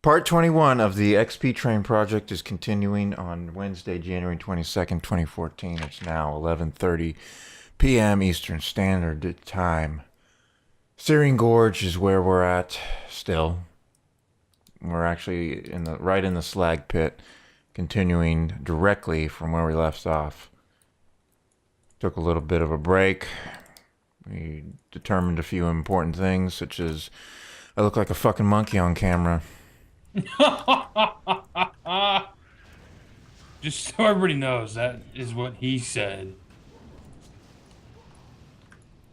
Part 21 of the XP Train project is continuing on Wednesday, January 22nd, 2014. It's now 11:30 p.m. Eastern Standard Time. Searing Gorge is where we're at still. We're actually right in the slag pit, continuing directly from where we left off. Took a little bit of a break. We determined a few important things, such as I look like a fucking monkey on camera. Just so everybody knows, that is what he said.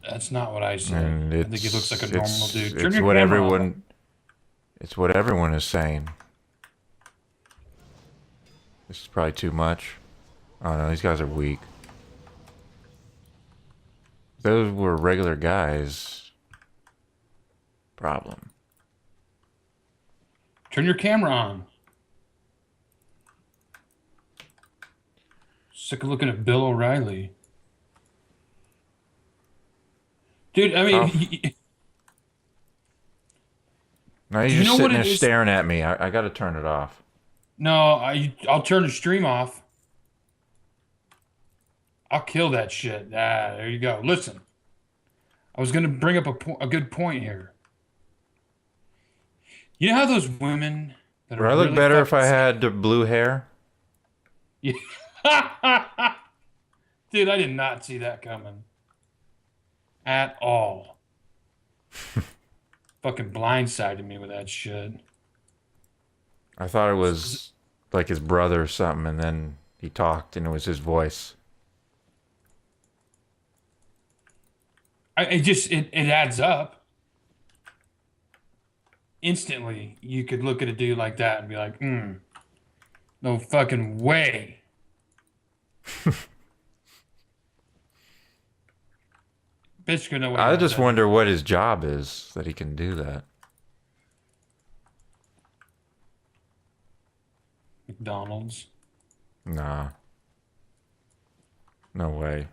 That's not what I said. And I think he looks like a normal dude. Turn it's your what camera off. everyone is saying. This is probably too much. Oh no, these guys are weak. If those were regular guys. Problem. Turn your camera on. Sick of looking at Bill O'Reilly. Dude, I mean, Now do you're you just know what sitting it there is? staring at me. I gotta turn it off. No, I'll turn the stream off. I'll kill that shit. Ah, there you go. Listen, I was gonna bring up a good point here. You know how those women that Would are I look really better if fucking I had the blue hair? Yeah. Dude, I did not see that coming. At all. Fucking blindsided me with that shit. I thought it was like his brother or something, and then he talked and it was his voice. It adds up. Instantly, you could look at a dude like that and be like, no fucking way. Bitch could know what he I wants just out of wonder what his job is that he can do that. McDonald's. Nah. No way.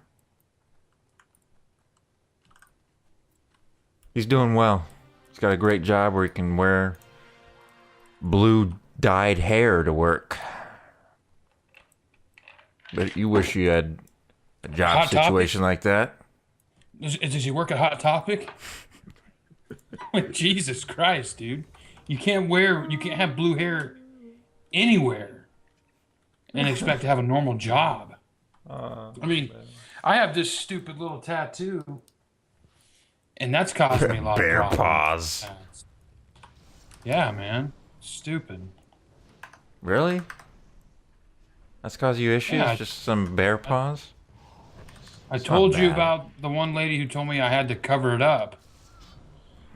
He's doing well. He's got a great job where he can wear blue dyed hair to work. But you wish you had a job Hot situation Topic? like that. Does he work at Hot Topic? Jesus Christ, dude. You can't have blue hair anywhere and expect to have a normal job. I mean, I have this stupid little tattoo, and that's caused me a lot of Bear problems. paws. Yeah, man. Stupid. Really? That's caused you issues? Yeah, Just some bear paws? I It's not told you bad. about the one lady who told me I had to cover it up.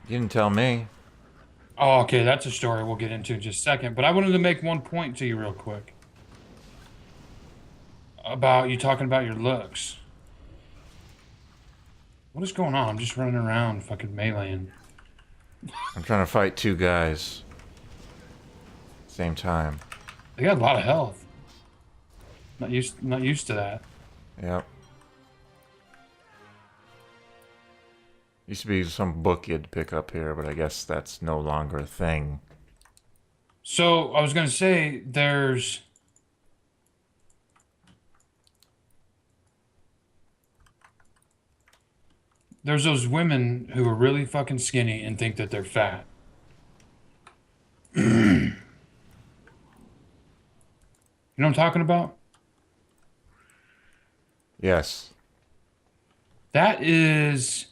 You didn't tell me. Oh, okay, that's a story we'll get into in just a second. But I wanted to make one point to you real quick about you talking about your looks. What is going on? I'm just running around fucking meleeing. I'm trying to fight two guys. Same time. They got a lot of health. Not used to that. Yep. Used to be some book you had to pick up here, but I guess that's no longer a thing. So I was gonna say there's those women who are really fucking skinny and think that they're fat. You know what I'm talking about? Yes. That is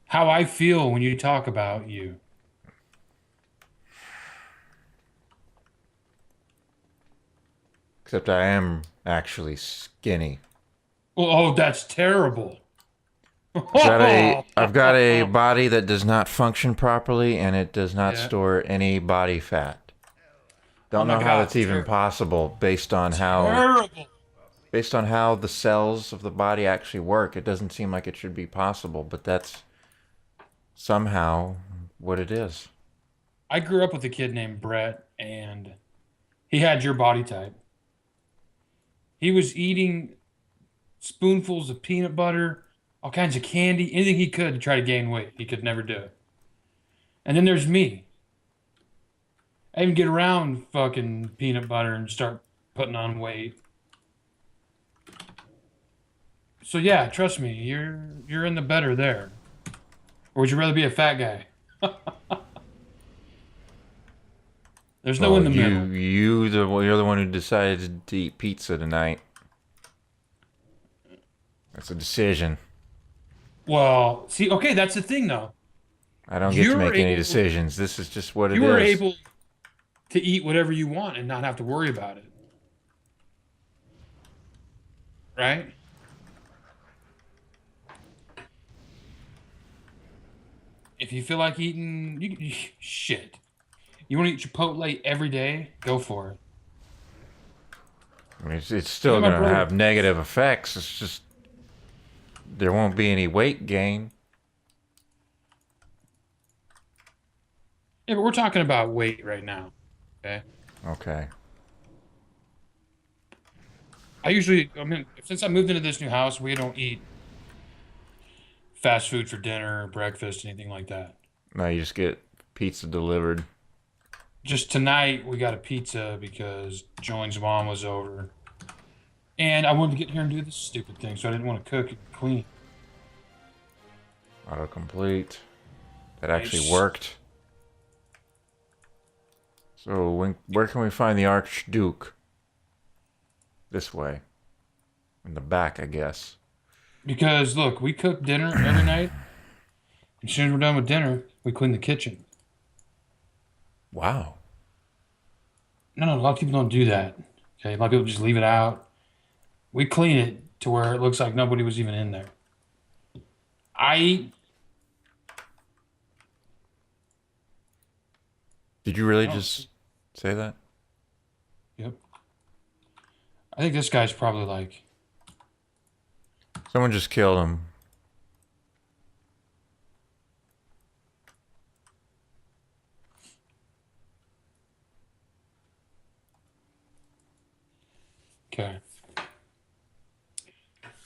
how I feel when you talk about you. Except I am actually skinny. Oh, that's terrible. I've got a body that does not function properly, and it does not Yeah. store any body fat. Oh Don't my know how God, that's even possible based on terrible. how the cells of the body actually work. It doesn't seem like it should be possible, but that's somehow what it is. I grew up with a kid named Brett, and he had your body type. He was eating spoonfuls of peanut butter, all kinds of candy, anything he could to try to gain weight. He could never do it. And then there's me. I even get around fucking peanut butter and start putting on weight. So yeah, trust me, you're in the better there. Or would you rather be a fat guy? There's no Well, in the middle. you're the one who decided to eat pizza tonight. That's a decision. Well, see, okay, that's the thing though. I don't get to You're make any able decisions. This is just what it you are is. able to eat whatever you want and not have to worry about it. Right? If you feel like eating shit. You want to eat Chipotle every day? Go for it. I mean, it's I still got my going to brother. have negative effects. It's just there won't be any weight gain. Yeah, but we're talking about weight right now. Okay. Okay. I mean, since I moved into this new house, we don't eat fast food for dinner, breakfast, anything like that. Now you just get pizza delivered. Just tonight, we got a pizza because Jolene's mom was over. And I wanted to get here and do this stupid thing, so I didn't want to cook and clean. Autocomplete. That actually Nice. worked. So where can we find the Archduke? This way. In the back, I guess. Because, look, we cook dinner every night. As soon as we're done with dinner, we clean the kitchen. Wow. No, a lot of people don't do that. Okay, a lot of people just leave it out. We clean it to where it looks like nobody was even in there. I eat. Did you really Oh, just say that? yep. I think this guy's probably like, Someone just killed him. okay.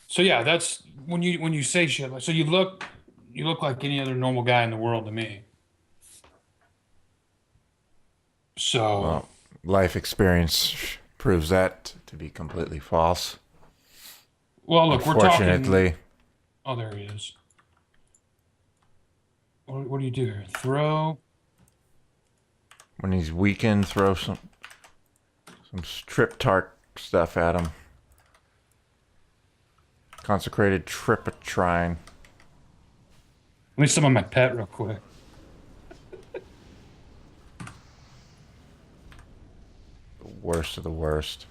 So yeah, that's when you say shit like so you look like any other normal guy in the world to me. So Well, life experience proves that to be completely false. well look, we're talking Unfortunately. oh there he is. What do you do here? Throw When he's weakened, throw some strip tart stuff at him. Consecrated tripatrine. let me summon my pet real quick. The worst of the worst.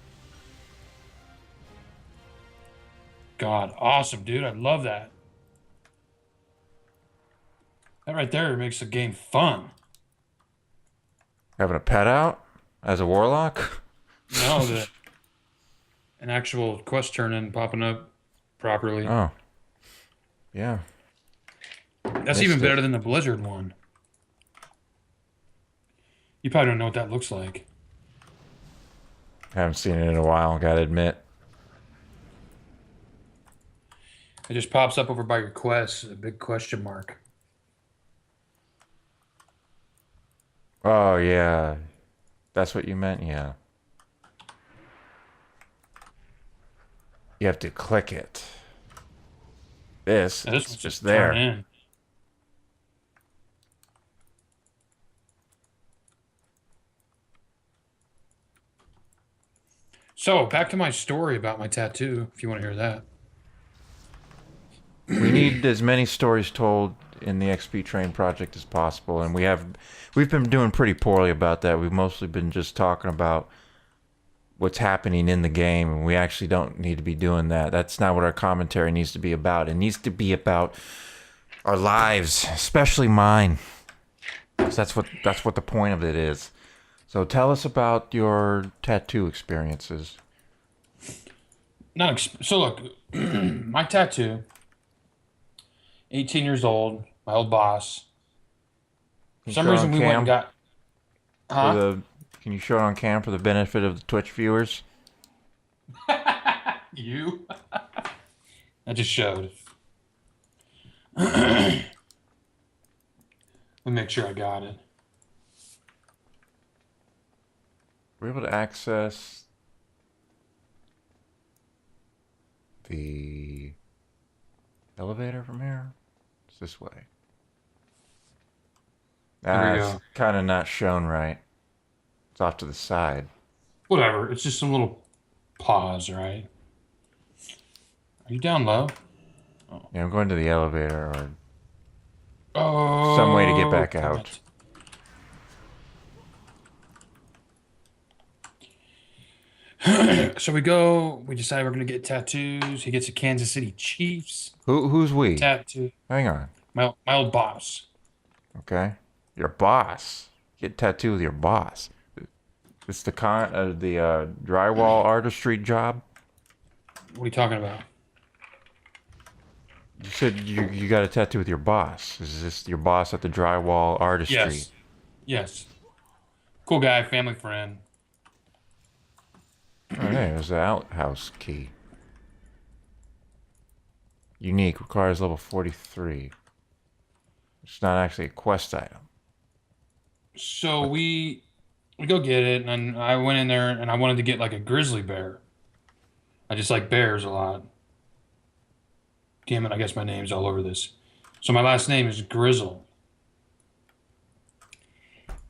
God, awesome, dude. I love that. That right there makes the game fun. Having a pet out as a warlock? No, the an actual quest turn in popping up properly. Oh, yeah. That's even Missed it. better than the Blizzard one. You probably don't know what that looks like. Haven't seen it in a while, gotta admit. It just pops up over by your quest, a big question mark. Oh, yeah. That's what you meant? Yeah. You have to click it. This, Now, this it's one's just just turn there. in. So back to my story about my tattoo, if you want to hear that. We need as many stories told in the XP Train project as possible, and we've been doing pretty poorly about that. We've mostly been just talking about what's happening in the game, and we actually don't need to be doing that. That's not what our commentary needs to be about. It needs to be about our lives, especially mine. 'Cause that's what the point of it is. So tell us about your tattoo experiences. So look, my tattoo, 18 years old, my old boss. For Can you some show it reason on we went and cam got, for huh? the? Can you show it on cam for the benefit of the Twitch viewers? You? I just showed. Let me make sure I got it. we're able to access the elevator from here. It's this way. There we It's go. kind of not shown right. It's off to the side. Whatever. It's just some little pause, right? Are you down low? Yeah, I'm going to the elevator or some way to get Oh, back damn out. it. So we go. We decide we're gonna get tattoos. He gets a Kansas City Chiefs Who's we? tattoo. Hang on. My old boss. Okay. Your boss. Get tattoo with your boss. It's the drywall artistry job. What are you talking about? You said you got a tattoo with your boss. Is this your boss at the drywall artistry? Yes. Yes. Cool guy, family friend. Oh, hey, there's the outhouse key. Unique. Requires level 43. It's not actually a quest item. So we go get it, and I went in there and I wanted to get like a grizzly bear. I just like bears a lot. Damn it, I guess my name's all over this. So my last name is Grizzle.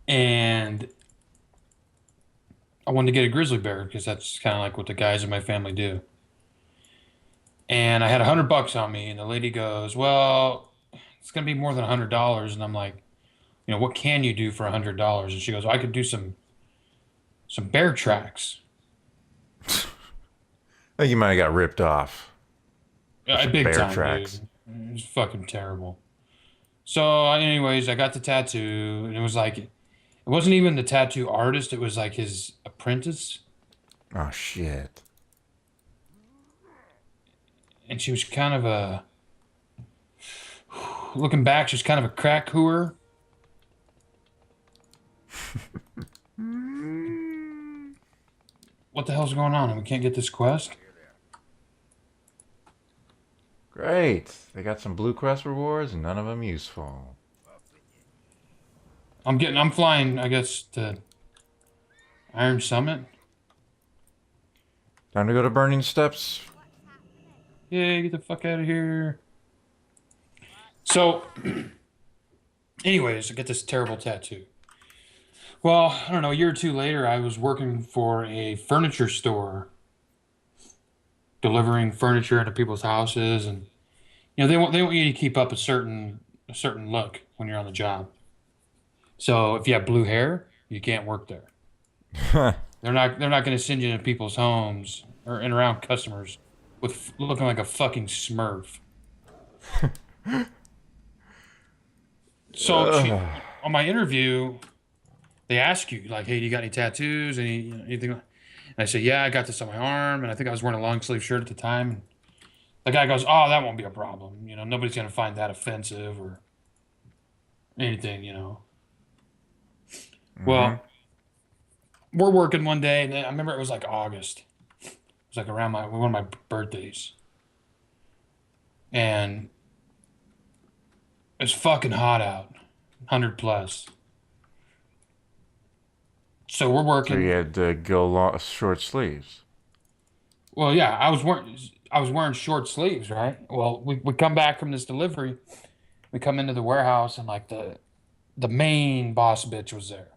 And I wanted to get a grizzly bear because that's kind of like what the guys in my family do. And I had $100 on me, and the lady goes, "Well, it's gonna be more than $100." And I'm like, what can you do for $100? And she goes, "I could do some bear tracks." I think you might have got ripped off. Some Big bear time, tracks. dude. It was fucking terrible. So, anyways, I got the tattoo, and it was like, it wasn't even the tattoo artist; it was like his apprentice. Oh shit. And she was kind of looking back, she was kind of a crack hooer. What the hell's going on? And we can't get this quest? Great. They got some blue crest rewards and none of them useful. I'm flying, I guess, to Iron Summit. Time to go to Burning Steps. Yeah, get the fuck out of here. So, anyways, I get this terrible tattoo. Well, I don't know, a year or two later, I was working for a furniture store, delivering furniture to people's houses, and they want you to keep up a certain look when you're on the job. So if you have blue hair, you can't work there. They're not going to send you to people's homes or and around customers with looking like a fucking Smurf. So on my interview, they ask you like, "Hey, do you got any tattoos? Anything?" And I say, "Yeah, I got this on my arm, and I think I was wearing a long sleeve shirt at the time." And the guy goes, "Oh, that won't be a problem. Nobody's gonna find that offensive or anything. Well, we're working one day, and I remember it was like August. It was like around one of my birthdays, and it's fucking hot out, 100 plus. So we're So you working. had to go short sleeves. Well, yeah, I was wearing short sleeves, right? Well, we come back from this delivery. We come into the warehouse, and like the main boss bitch was there,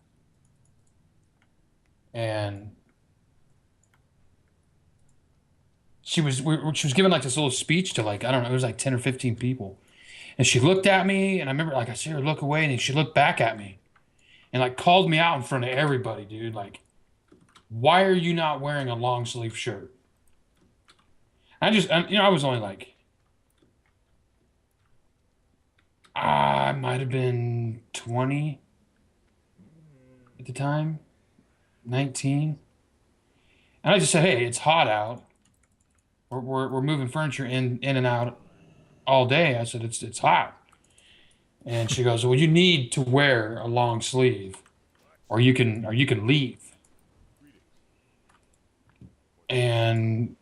and she was giving like this little speech to, like, I don't know, it was like 10 or 15 people, and she looked at me, and I remember like I see her look away, and then she looked back at me, and like called me out in front of everybody, dude. Like, why are you not wearing a long sleeve shirt? I was only like, I might have been 20 at the time, 19. And I just said, "Hey, it's hot out. We're moving furniture in and out all day." I said, "It's hot." And she goes, "Well, you need to wear a long sleeve, or you can leave." And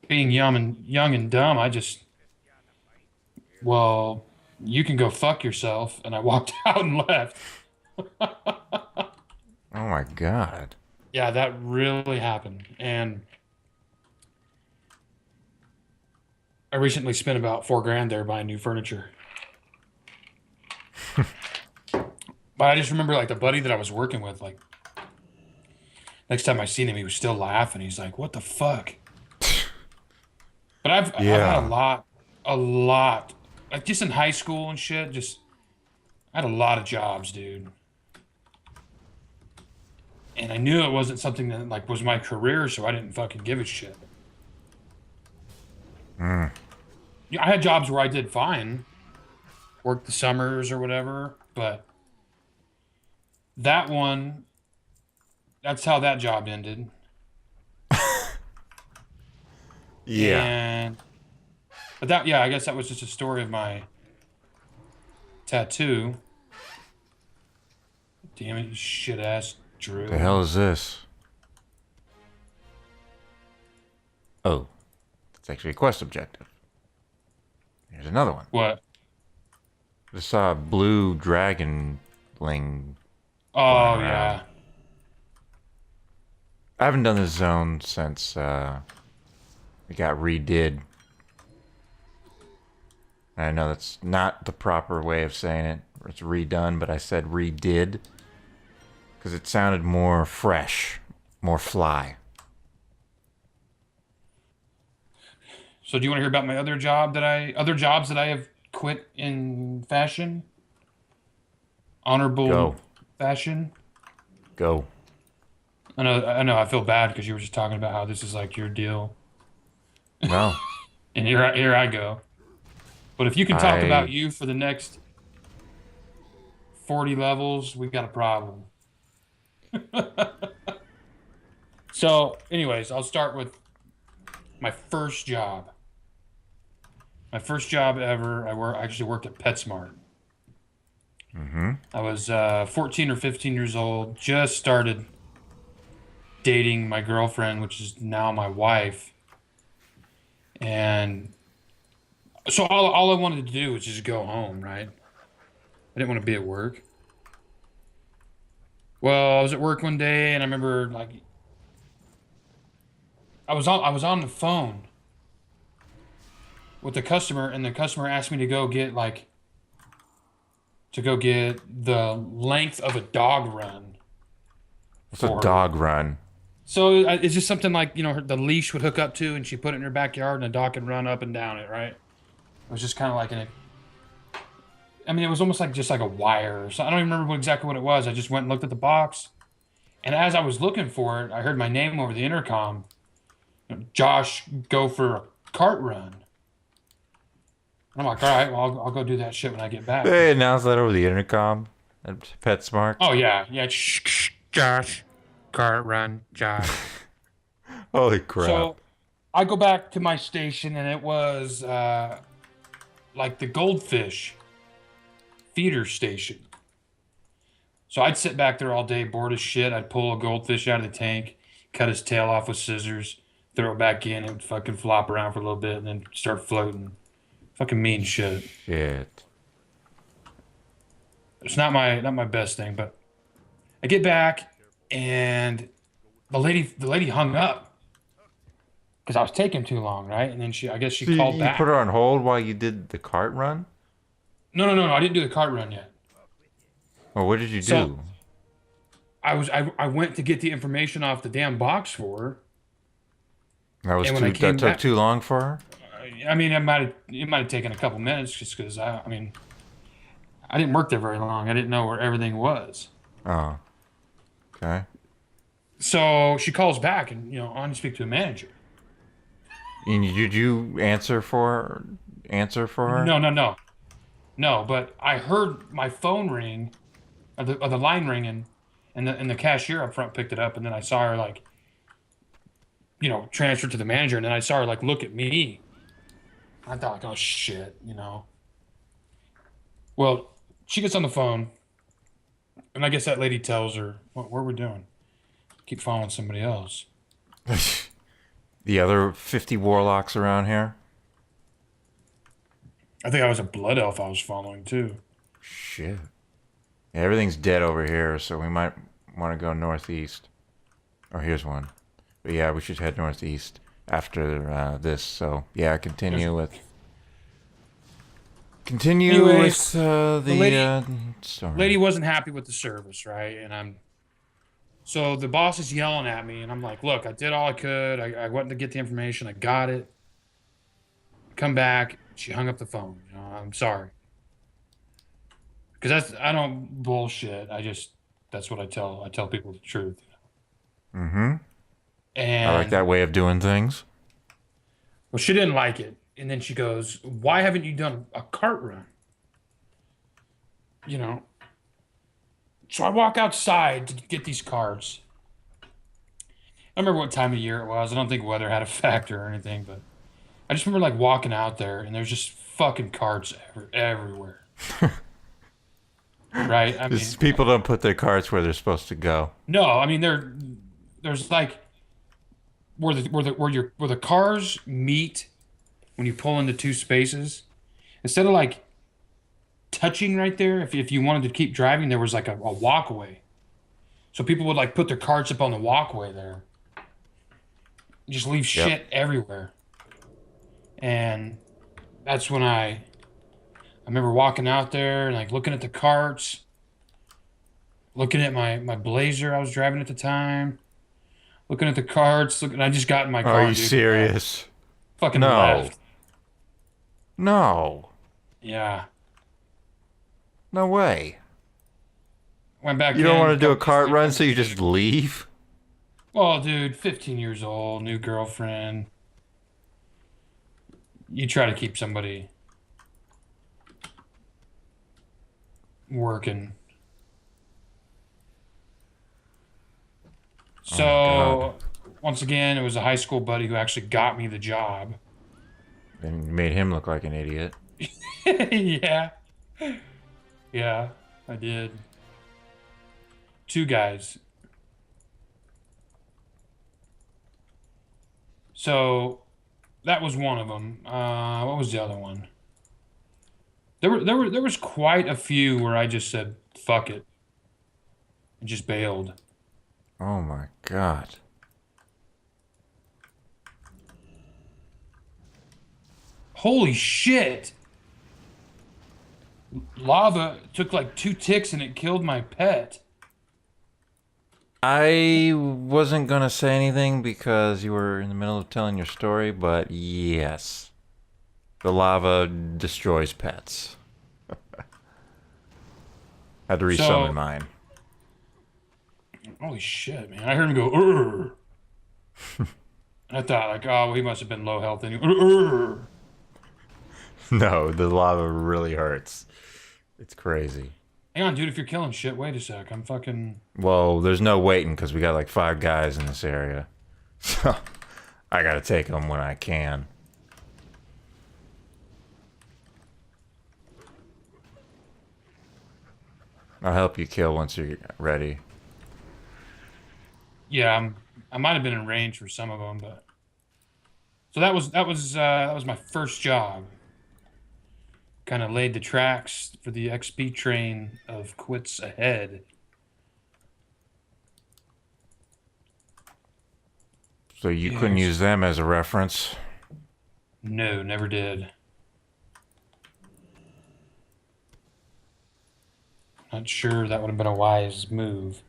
being young and dumb, well, you can go fuck yourself. And I walked out and left. Oh my god. Yeah, that really happened. And I recently spent about 4 grand there buying new furniture. But I just remember like the buddy that I was working with, like next time I seen him, he was still laughing. He's like, "What the fuck?" But I've had Yeah. a lot, like just in high school and shit. Just I had a lot of jobs, dude, and I knew it wasn't something that like was my career, so I didn't fucking give a shit. Mm. Yeah, I had jobs where I did fine, worked the summers or whatever, but that one, that's how that job ended. Yeah. And but that, yeah, I guess that was just a story of my tattoo. Damn it, you shit ass The Drew. hell is this? Oh, it's actually a quest objective. Here's another one. What? Just saw a blue dragonling flying Oh around. yeah. I haven't done this zone since it got redid. And I know that's not the proper way of saying it. It's redone, but I said redid because it sounded more fresh, more fly. So do you want to hear about my other jobs that I have quit in fashion? Honorable Go, fashion? go. I feel bad because you were just talking about how this is like your deal. No, And here I go. But if you can talk about I you for the next 40 levels, we got a problem. So, anyways, I'll start with my first job. My first job ever, I actually worked at PetSmart. I was 14 or 15 years old, just started dating my girlfriend, which is now my wife. And so all I wanted to do was just go home, right? I didn't want to be at work. Well, I was at work one day and I remember like I was on the phone with the customer and the customer asked me to go get the length of a dog run What's a for her. dog run? So it's just something like, the leash would hook up to and she put it in her backyard and the dog could run up and down it, right? It was just kind of like it was almost like just like a wire or something. I don't even remember exactly what it was. I just went and looked at the box. And as I was looking for it, I heard my name over the intercom. Josh, go for a cart run. I'm like, all right, well, I'll go do that shit when I get back. They announced that over the intercom at PetSmart. Oh, yeah. Yeah. Shh, shh, Josh, cart run, Josh. Holy crap. So I go back to my station, and it was like the goldfish feeder station. So I'd sit back there all day, bored as shit. I'd pull a goldfish out of the tank, cut his tail off with scissors, throw it back in. It would fucking flop around for a little bit, and then start floating. Fucking mean shit. Shit. It's not my best thing, but I get back and the lady hung up because I was taking too long, right? And then I guess she So called you put back. her on hold while you did the cart run? No, I didn't do the cart run yet. Well, what did you So do? I went to get the information off the damn box for her, That was and when I that came took back, too long for her? it might have taken a couple minutes just because I didn't work there very long. I didn't know where everything was. Oh, okay. So she calls back and I want to speak to a manager. And did you answer for her? No, no, no. No, but I heard my phone ring, or the line ringing, and the cashier up front picked it up, and then I saw her like, transfer to the manager, and then I saw her like look at me. I thought like, oh shit. Well, she gets on the phone, and I guess that lady tells her, what are we doing? Keep following somebody else. The other 50 warlocks around here? I think I was a blood elf I was following too. Shit. Yeah, everything's dead over here, so we might want to go northeast. Oh, here's one. But yeah, we should head northeast after this. So yeah, continue with Anyways, the story. lady wasn't happy with the service, right? So the boss is yelling at me, and I'm like, look, I did all I could. I went to get the information. I got it. Come back. She hung up the phone. You know, I'm sorry. Because I don't bullshit. That's what I tell. I tell people the truth. Mm-hmm. I like And, that way of doing things. well, she didn't like it. And then she goes, why haven't you done a cart run? You know? So I walk outside to get these carts. I don't remember what time of year it was. I don't think weather had a factor or anything, but I just remember like walking out there and there's just fucking carts everywhere. Right? I mean, Just people don't put their carts where they're supposed to go. no, I mean there's like where the cars meet when you pull into two spaces. Instead of like touching right there, if you wanted to keep driving, there was like a walkway. So people would like put their carts up on the walkway there. Just leave shit everywhere. And that's when I remember walking out there and like looking at the carts, looking at my Blazer I was driving at the time, looking at the carts, I just got in my car. Are you dude, serious? fucking No. left. No. Yeah. No way. Went back You don't in, want to do a couple cart days run, later. so you just leave? Well, dude, 15 years old, new girlfriend. You try to keep somebody working. So, God. once again, it was a high school buddy who actually got me the job. And you made him look like an idiot. Yeah. Yeah, I did. Two guys. So, that was one of them. What was the other one? There was quite a few where I just said fuck it and just bailed. Oh my God. Holy shit! Lava took like 2 ticks and it killed my pet. I wasn't gonna say anything because you were in the middle of telling your story, but yes. The lava destroys pets. Had to resummon mine. Holy shit, man! I heard him go. Urgh. And I thought like, oh, well, he must have been low health anyway. Urgh. No, the lava really hurts. It's crazy. Hang on, dude. If you're killing shit, wait a sec. I'm fucking. Well, there's no waiting because we got like 5 guys in this area. So I gotta take them when I can. I'll help you kill once you're ready. Yeah, I might have been in range for some of them, but. So that was my first job. Kind of laid the tracks for the XP train of quits ahead. So you couldn't use them as a reference? No, never did. Not sure that would have been a wise move.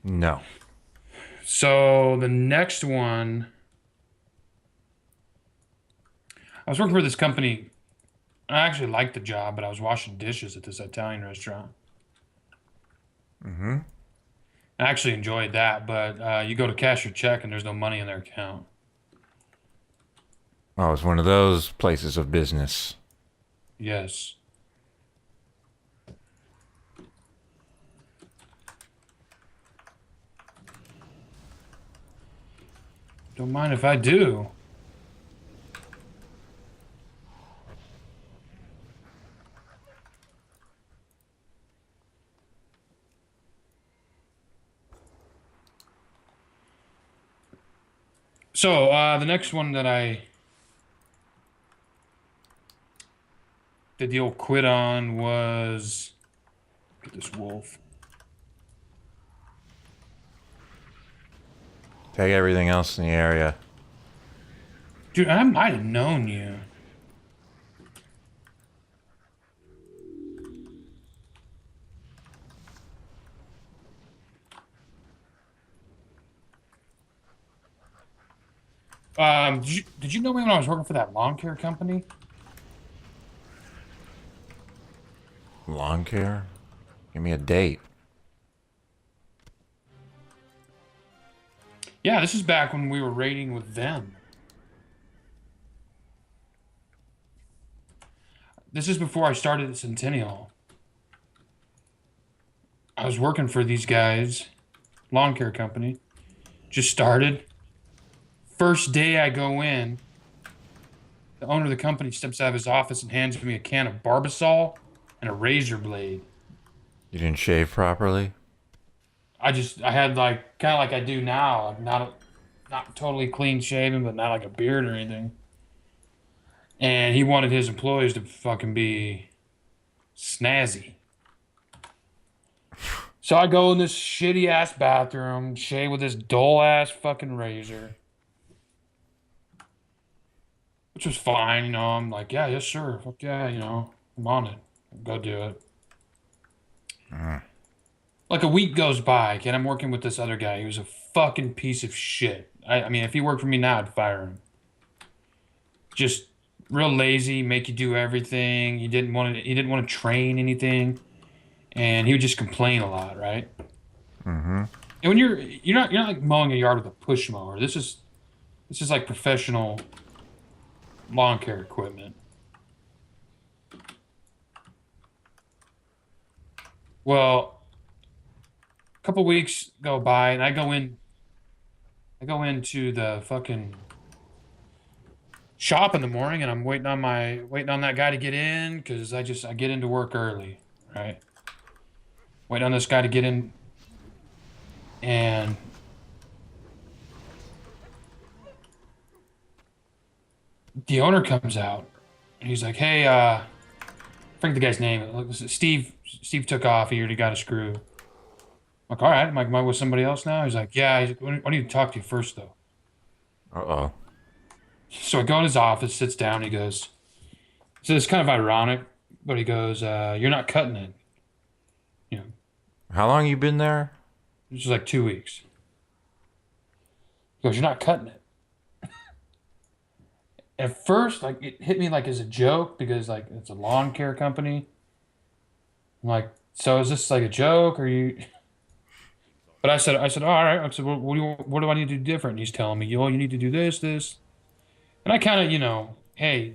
No. So the next one, I was working for this company. I actually liked the job, but I was washing dishes at this Italian restaurant. Mm-hmm. I actually enjoyed that, but you go to cash your check and there's no money in their account. Oh, it's one of those places of business. Yes. Don't mind if I do. So, the next one that I did the old quit on was, look at this wolf. Take everything else in the area. Dude, I might have known you. Did you know me when I was working for that lawn care company? Lawn care? Give me a date. Yeah, this is back when we were raiding with them. This is before I started at Centennial. I was working for these guys, lawn care company. Just started. First day I go in, the owner of the company steps out of his office and hands me a can of Barbasol and a razor blade. You didn't shave properly? I had like kind of like I do now. I'm not totally clean shaven, but not like a beard or anything. And he wanted his employees to fucking be snazzy. So I go in this shitty ass bathroom, shave with this dull ass fucking razor. Which was fine, you know. I'm like, yeah, yes, sir. Fuck yeah, you know. I'm on it. Go do it. Like a week goes by, and I'm working with this other guy. He was a fucking piece of shit. I mean, if he worked for me now, I'd fire him. Just real lazy, make you do everything. He didn't want to train anything, and he would just complain a lot, right? Mm-hmm. And when you're not like mowing a yard with a push mower. This is like professional lawn care equipment. Well, a couple weeks go by, and I go into the fucking shop in the morning, and I'm waiting on that guy to get in because I get into work early, right? Waiting on this guy to get in, and the owner comes out, and he's like, "Hey, I forget the guy's name. It was Steve. Steve took off. He already got a screw." I'm like, all right. I'm like, am I with somebody else now? He's like, yeah. He's like, I need to talk to you first, though. Uh-oh. So I go in his office, sits down. He goes, so it's kind of ironic, but he goes, you're not cutting it. You know, How long you been there? this is like 2 weeks. He goes, you're not cutting it. At first, like it hit me like as a joke because like it's a lawn care company. I'm like, so is this like a joke or you? But I said, all right. I said, well, what do I need to do different? And he's telling me, you need to do this. And I kind of, hey,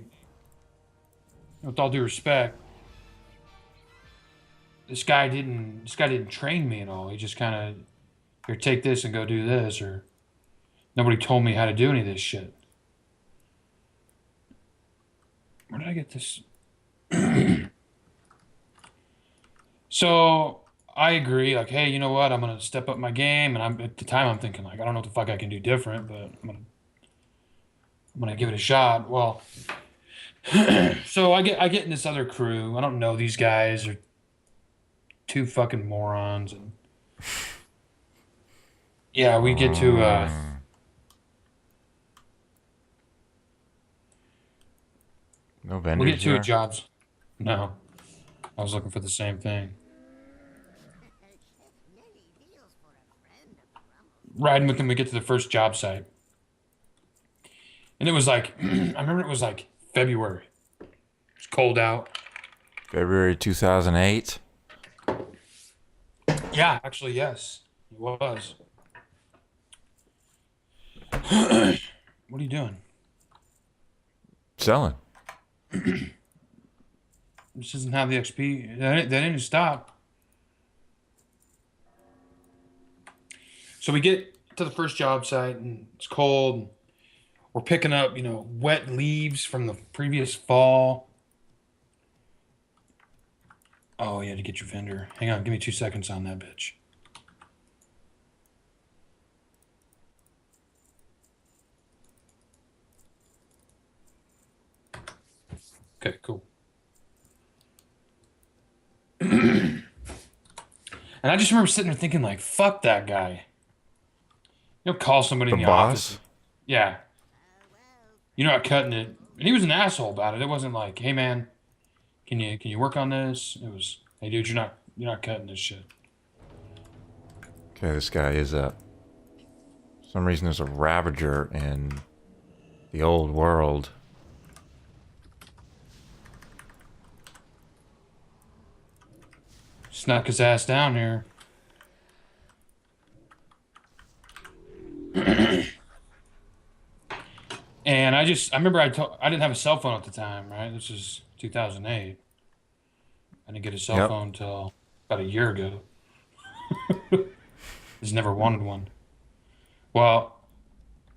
with all due respect, this guy didn't train me at all. He just kind of, here, take this and go do this, or nobody told me how to do any of this shit. Where did I get this? So I agree. Like, hey, you know what? I'm gonna step up my game, and at the time I'm thinking like, I don't know what the fuck I can do different, but I'm gonna give it a shot. Well, so I get in this other crew. I don't know these guys. Are two fucking morons, and yeah, we get to No we vendors get to here? jobs. No, I was looking for the same thing. Riding with them, we get to the first job site, and it was like I remember it was like February. It's cold out. February 2008? Yeah, actually, yes, it was. What are you doing? Selling. This doesn't have the XP. They didn't stop. So we get to the first job site, and it's cold. We're picking up, wet leaves from the previous fall. Oh, you had to get your vendor. Hang on, give me 2 seconds on that bitch. Okay, cool. And I just remember sitting there thinking, like, fuck that guy. He'll call somebody The in the boss? office. Yeah. You're not cutting it. And he was an asshole about it. It wasn't like, hey man, can you work on this? It was, hey dude, you're not cutting this shit. Okay, this guy is up. For some reason there's a Ravager in the old world. Snuck his ass down here. And I remember I didn't have a cell phone at the time, right? This is 2008. I didn't get a cell Yep. phone until about a year ago. Just never wanted one. Well,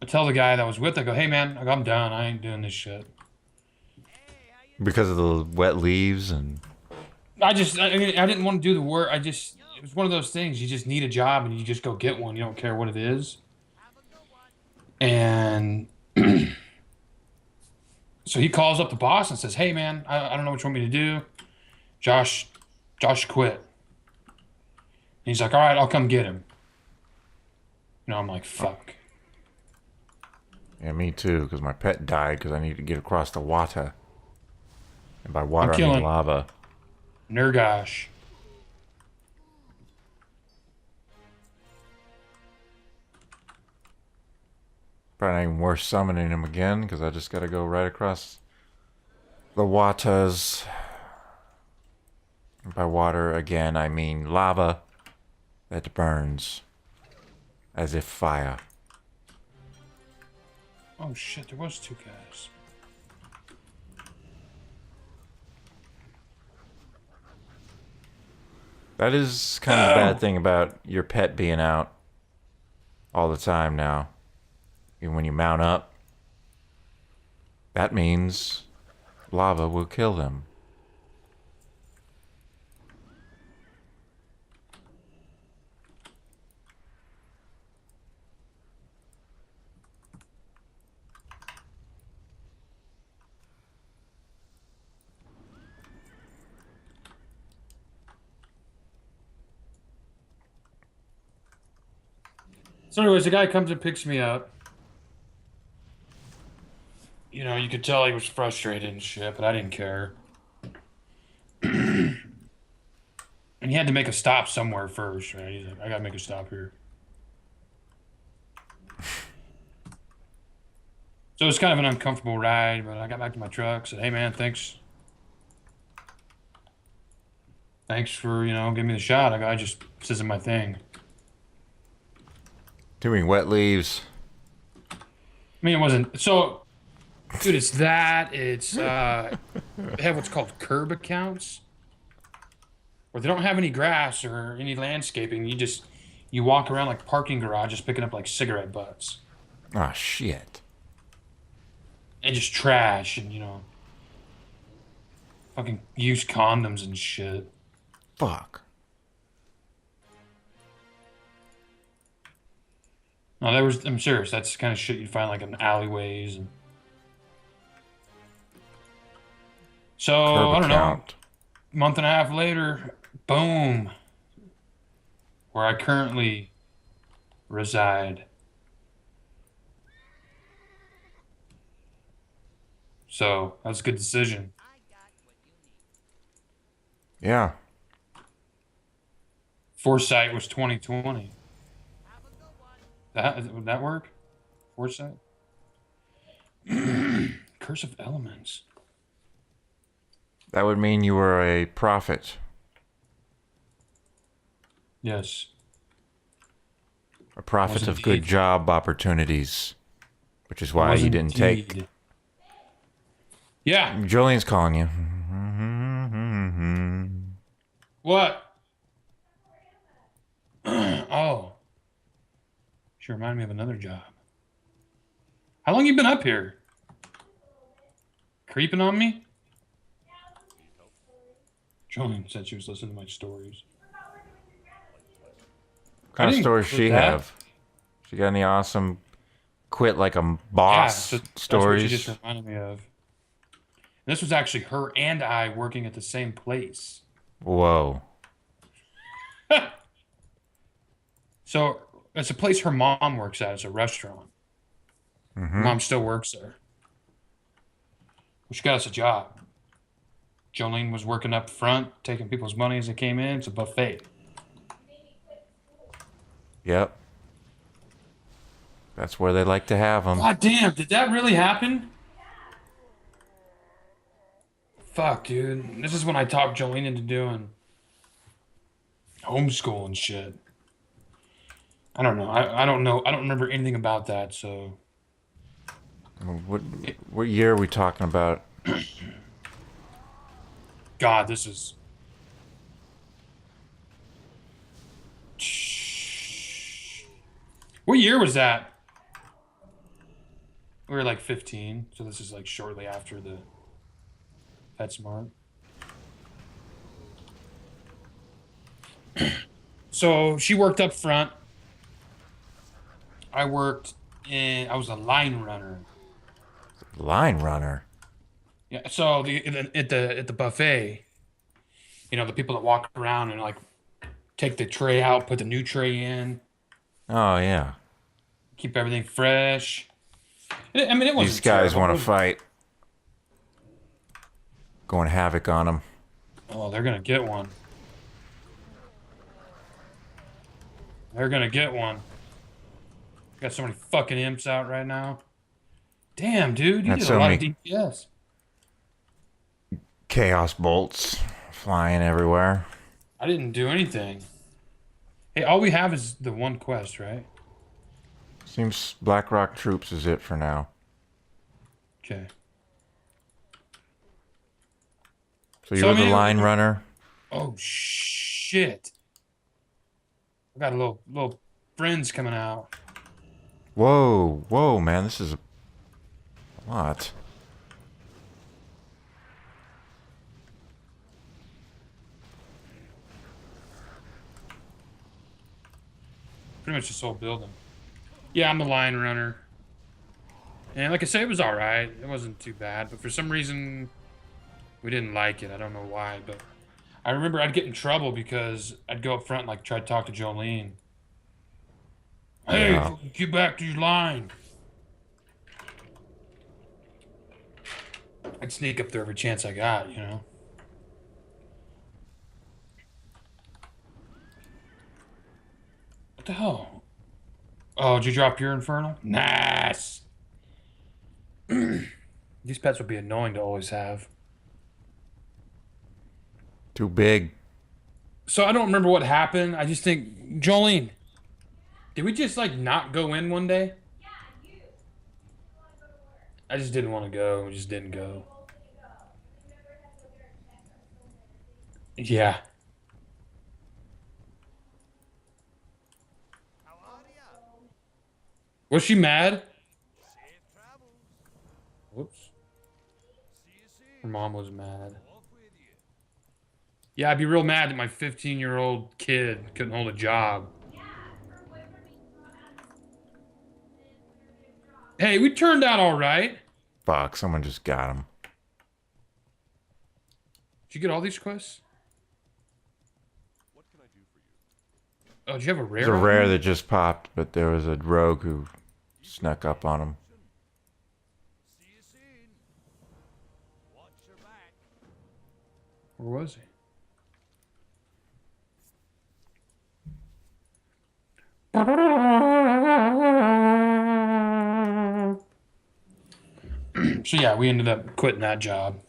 I tell the guy that was with, I go, hey man, I'm done. I ain't doing this shit. Because of the wet leaves and... I didn't want to do the work. It was one of those things. You just need a job and you just go get one. You don't care what it is. And so he calls up the boss and says, hey man, I don't know what you want me to do. Josh quit. And he's like, all right, I'll come get him. I'm like, fuck. Yeah, me too, because my pet died because I need to get across the water. And by water, I mean killing lava. Nurgosh. Probably not even worth summoning him again, because I just gotta go right across the waters. And by water, again, I mean lava that burns as if fire. Oh shit, there was two guys. That is kind of the bad thing about your pet being out all the time now. Even when you mount up, that means lava will kill them. So anyways, the guy comes and picks me up. You could tell he was frustrated and shit, but I didn't care. And he had to make a stop somewhere first, right? He's like, I gotta make a stop here. So it was kind of an uncomfortable ride, but I got back to my truck, said, hey man, thanks. Thanks for, giving me the shot. This isn't my thing. Too many wet leaves. I mean, it wasn't, so, dude, it's they have what's called curb accounts, where they don't have any grass or any landscaping. You walk around like parking garages picking up like cigarette butts. Ah, shit. And just trash and, fucking used condoms and shit. Fuck. No, I'm serious. That's the kind of shit you'd find like in alleyways. And... So, Curb I don't know. account. Month and a half later, boom. Where I currently reside. So, that was a good decision. Yeah. Foresight was 2020. Would that work? Foresight? Curse of Elements. That would mean you were a prophet. Yes. A prophet Was of good indeed. job opportunities. Which is why Was you didn't take... indeed. Yeah. Julian's calling you. What? Oh. She reminded me of another job. How long you been up here? Creeping on me? Julian said she was listening to my stories. What kind of didn't stories quit she that. have? She got any awesome quit like a boss That's what she stories? just reminded me of. And this was actually her and I working at the same place. Whoa. So It's a place her mom works at. It's a restaurant. Her Mm-hmm. mom still works there. She got us a job. Jolene was working up front, taking people's money as they came in. It's a buffet. Yep. That's where they like to have them. God damn, did that really happen? Fuck, dude. This is when I talked Jolene into doing homeschool and shit. I don't know. I don't know. I don't remember anything about that, so. What what year are we talking about? God, this is. What year was that? We were like 15, so this is like shortly after the PetSmart. So she worked up front. I worked in. I was a line runner. Line runner. Yeah. So at the buffet, the people that walk around and like take the tray out, put the new tray in, Oh yeah. keep everything fresh. I mean, it These wasn't guys terrible. want to fight. Going havoc on them. Oh, they're gonna get one. They're gonna get one. Got so many fucking imps out right now. Damn, dude, you Got did so a lot many- of DPS. Chaos bolts flying everywhere. I didn't do anything. Hey, all we have is the one quest, right? Seems Blackrock Troops is it for now. Okay. So you So, were I mean, the line runner? Oh shit! I got a little friends coming out. Whoa, whoa, man, this is a lot. Pretty much this whole building. Yeah, I'm the line runner. And like I said, it was all right. It wasn't too bad, but for some reason, we didn't like it. I don't know why, but I remember I'd get in trouble because I'd go up front and like try to talk to Jolene. Hey, Yeah. get back to your line. I'd sneak up there every chance I got, you know? What the hell? Oh, did you drop your infernal? Nice. These pets would be annoying to always have. Too big. So I don't remember what happened. I just think, Jolene, did we just like not go in one day? I just didn't want to go. We just didn't go. Yeah. Was she mad? Whoops. Her mom was mad. Yeah, I'd be real mad that my 15-year-old kid couldn't hold a job. Hey, we turned out all right. Fuck, someone just got him. Did you get all these quests? Oh, did you have a rare? There's a on rare you? that just popped, but there was a rogue who snuck up on him. Where was he? So yeah, we ended up quitting that job.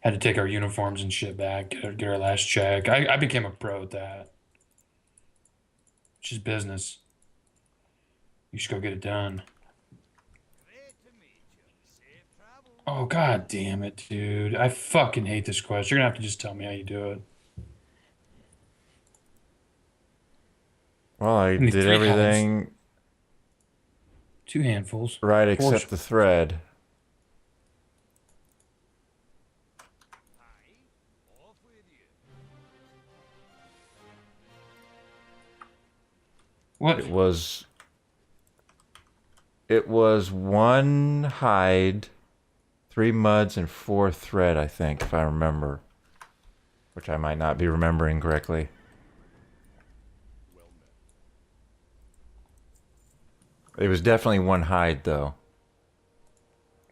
Had to take our uniforms and shit back, get our last check. I became a pro at that. It's just business. You should go get it done. Oh, god damn it, dude. I fucking hate this quest. You're gonna have to just tell me how you do it. Well, I Give me did 3 everything 2 handfuls. right Four- except the thread. What? It was 1 hide, 3 muds, and 4 thread, I think, if I remember. Which I might not be remembering correctly. It was definitely one hide, though.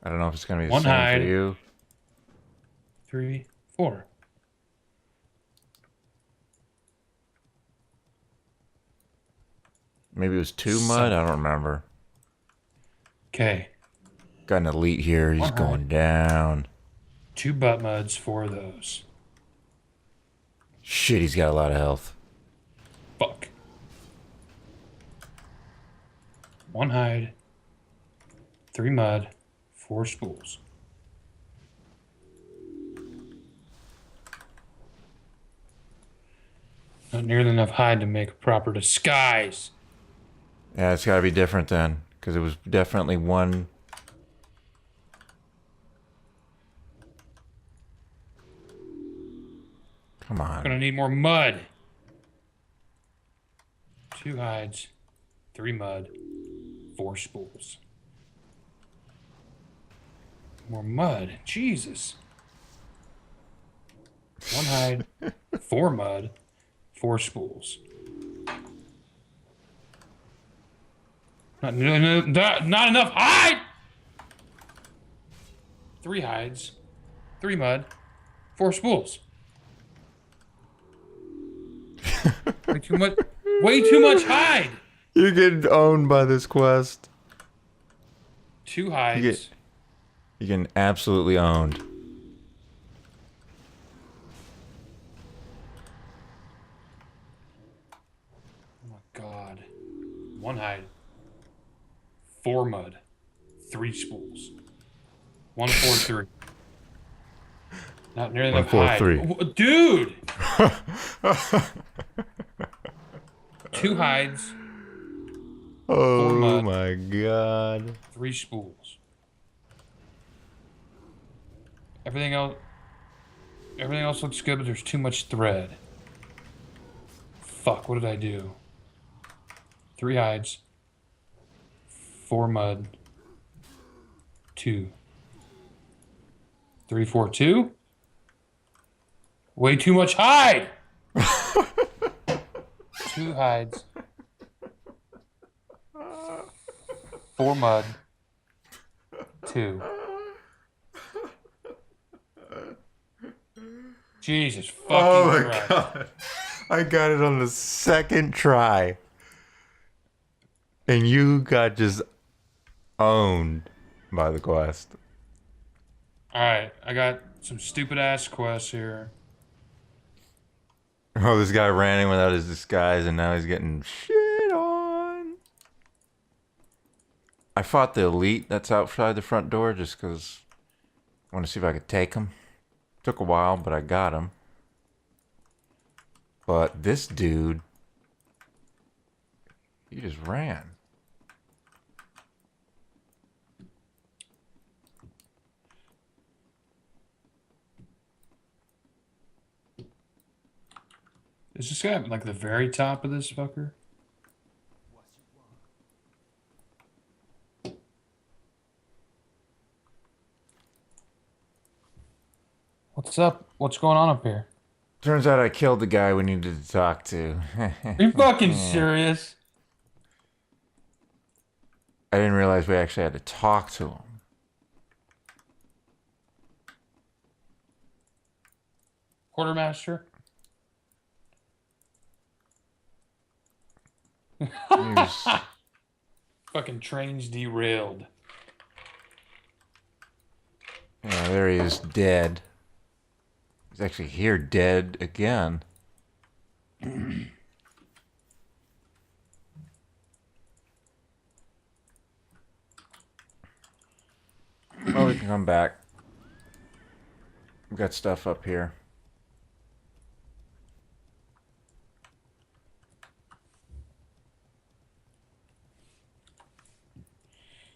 I don't know if it's going to be the One same hide. for you. 3, 4. Maybe it was 2 mud? I don't remember. Okay. Got an elite here. He's One going hide. down. 2 butt muds, 4 of those. Shit, he's got a lot of health. Fuck. 1 hide. 3 mud, 4 spools. Not nearly enough hide to make a proper disguise. Yeah, it's got to be different then. Because it was definitely one... Come on. Gonna need more mud. 2 hides, 3 mud, 4 spools. More mud. Jesus. 1 hide, 4 mud, 4 spools. Not enough hide! 3 hides, 3 mud, 4 spools. Way too much. Way too much hide. You're getting owned by this quest. 2 hides. You're getting absolutely owned. Oh my god. 1 hide. 4 mud. 3 spools. 1, 4, 3. Not nearly enough 4, hide. 3. Dude! 2 hides. Oh mud. my god. 3 spools. Everything else looks good, but there's too much thread. Fuck, what did I do? 3 hides. 4 mud. 2. 3, 4, 2. Way too much hide! 2 hides. 4 mud. 2. Jesus fucking Christ. God. I got it on the second try. And you got just owned by the quest. Alright, I got some stupid ass quests here. Oh, this guy ran in without his disguise and now he's getting shit on. I fought the elite that's outside the front door just because I want to see if I could take him. Took a while, but I got him. But this dude, he just ran. Is this guy at like the very top of this fucker? What's up? What's going on up here? Turns out I killed the guy we needed to talk to. Are you fucking serious? I didn't realize we actually had to talk to him. Quartermaster? Fucking trains derailed. Yeah, there he is, dead. He's actually here, dead again. Well, we can come back. We've got stuff up here.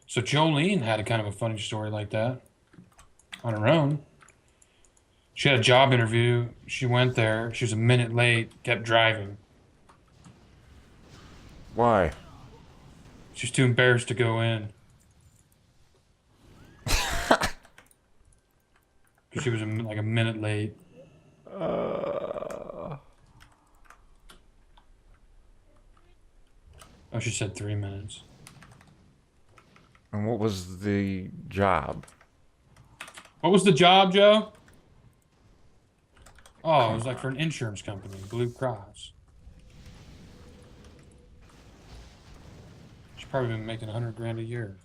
So Jolene had a kind of a funny story like that on her own. She had a job interview. She went there. She was a minute late, kept driving. Why? She was too embarrassed to go in. Because she was like a minute late. Oh, she said 3 minutes. And what was the job? What was the job, Joe? Oh, it Come was like on. for an insurance company, Blue Cross. She's probably been making 100 grand a year.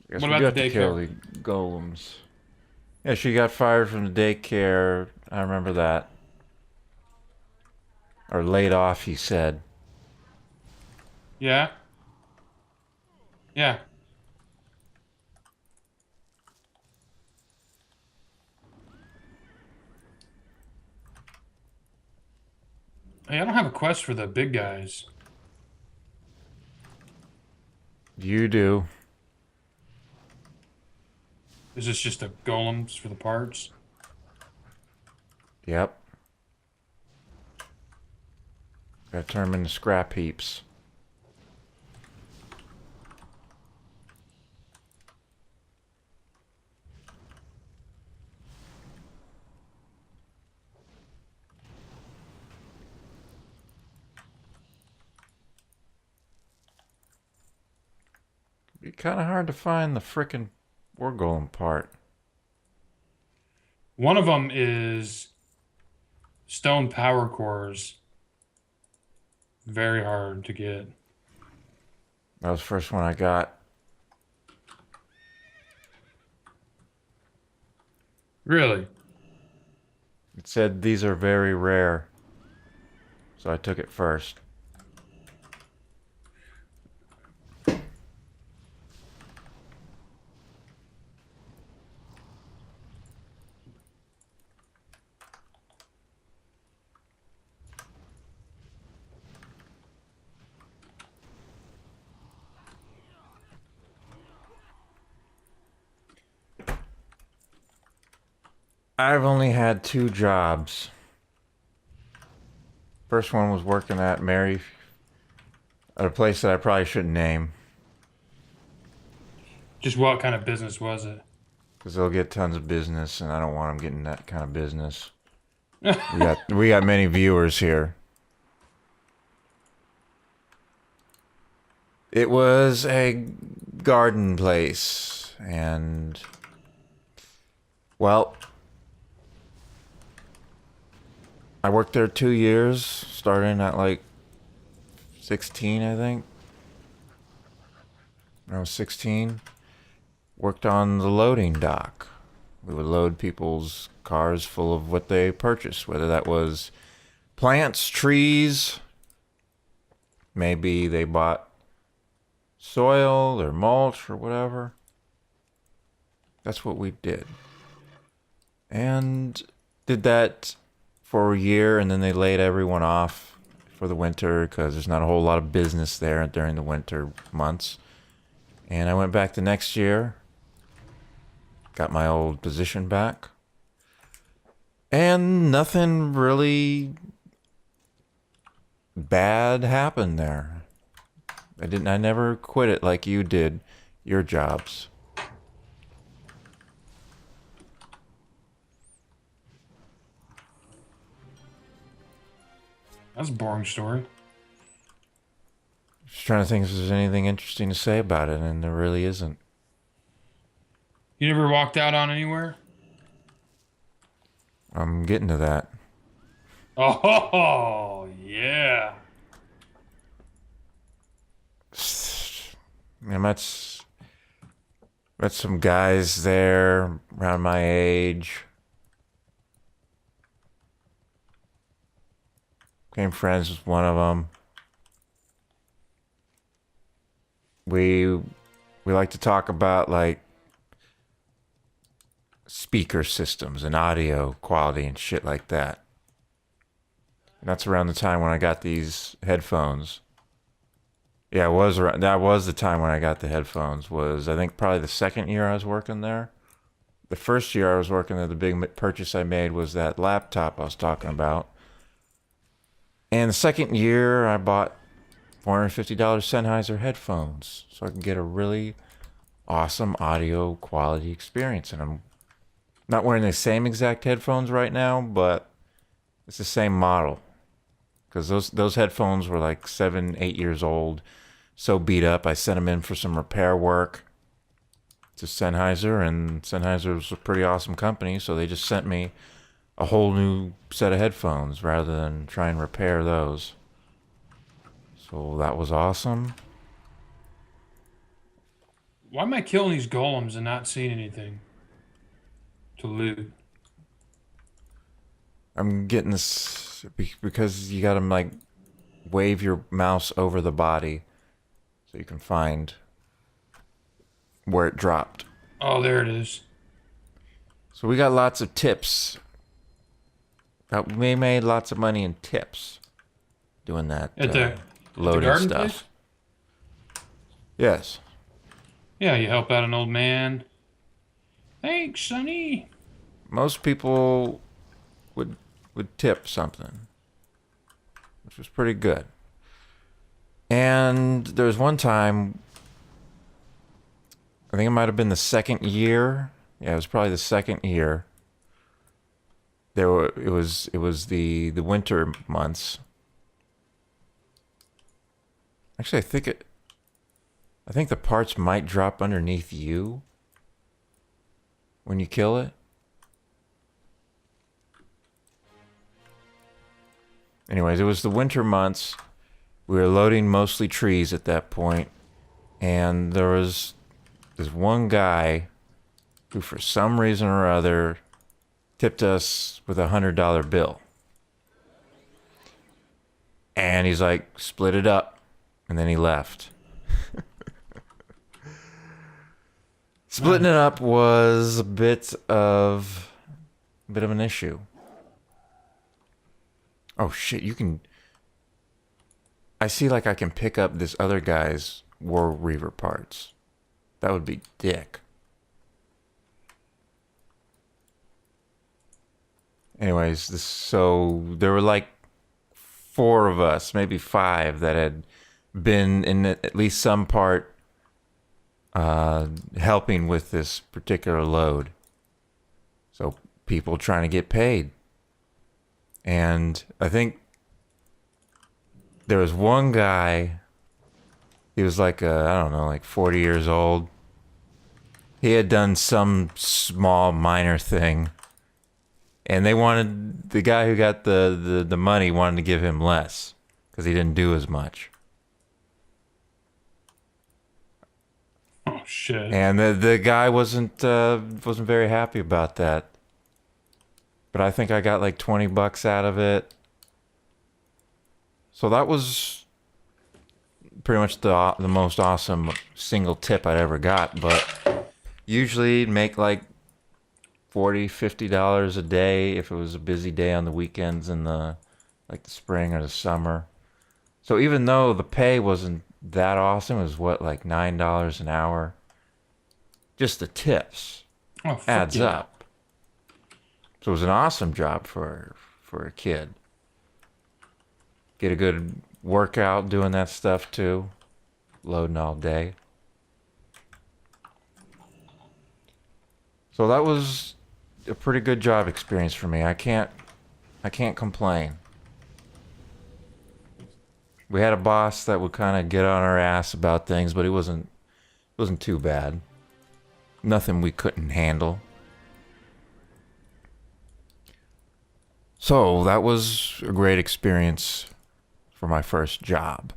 I guess What we do about have the to kill daycare? the golems. Yeah, she got fired from the daycare. I remember that. Or laid off, he said. Yeah, yeah. Hey, I don't have a quest for the big guys. You do. Is this just the golems for the parts? Yep. Gotta turn them into scrap heaps. It'd be kind of hard to find the frickin' war golem part. One of them is stone power cores. Very hard to get. That was the first one I got. Really? It said these are very rare. So I took it first. I've only had 2 jobs. First one was working at a place that I probably shouldn't name. Just what kind of business was it? Because they'll get tons of business, and I don't want them getting that kind of business. We got many viewers here. It was a garden place, and well, I worked there 2 years, starting at like 16, I think. When I was 16, worked on the loading dock. We would load people's cars full of what they purchased, whether that was plants, trees, maybe they bought soil or mulch or whatever. That's what we did. And did that for a year, and then they laid everyone off for the winter because there's not a whole lot of business there during the winter months. And I went back the next year, got my old position back, and nothing really bad happened there. I never quit it like you did your jobs. That's a boring story. Just trying to think if there's anything interesting to say about it, and there really isn't. You never walked out on anywhere? I'm getting to that. Oh, yeah. I met some guys there around my age. Became friends with one of them. We like to talk about like speaker systems and audio quality and shit like that. And that's around the time when I got these headphones. Yeah, that was the time when I got the headphones. Was I think probably the second year I was working there. The first year I was working there, the big purchase I made was that laptop I was talking about. And the second year I bought $450 Sennheiser headphones so I can get a really awesome audio quality experience. And I'm not wearing the same exact headphones right now, but It's the same model. Because those headphones were like 7, 8 years old. So beat up. I sent them in for some repair work to Sennheiser. And Sennheiser was a pretty awesome company. So they just sent me a whole new set of headphones rather than try and repair those. So that was awesome. Why am I killing these golems and not seeing anything to loot? I'm getting this because you gotta like wave your mouse over the body so you can find where it dropped. Oh, there it is. So we got lots of tips. We made lots of money in tips doing that At the loaded garden stuff. place? Yes. Yeah, you help out an old man. Thanks, Sonny. Most people would tip something, which was pretty good. And there was one time, I think it might have been the second year. Yeah, it was probably the second year. It was the winter months. Actually, I think the parts might drop underneath you when you kill it. Anyways, it was the winter months. We were loading mostly trees at that point, and there was this one guy who, for some reason or other, tipped us with $100 bill. And he's like, split it up, and then he left. Splitting it up was a bit of an issue. Oh shit, you can... I see like I can pick up this other guy's War Reaver parts. That would be dick. Anyways, so there were like 4 of us, maybe 5, that had been in at least some part helping with this particular load. So people trying to get paid. And I think there was one guy, he was like, I don't know, like 40 years old. He had done some small minor thing. And the guy who got the money wanted to give him less because he didn't do as much. Oh shit! And the guy wasn't very happy about that. But I think I got like $20 out of it. So that was pretty much the most awesome single tip I'd ever got. But usually make like $40, $50 a day if it was a busy day on the weekends in the spring or the summer. So even though the pay wasn't that awesome, it was like $9 an hour. Just the tips adds up. So it was an awesome job for a kid. Get a good workout doing that stuff too. Loading all day. So that was a pretty good job experience for me. I can't complain. We had a boss that would kind of get on our ass about things, but it wasn't too bad. Nothing we couldn't handle. So that was a great experience for my first job.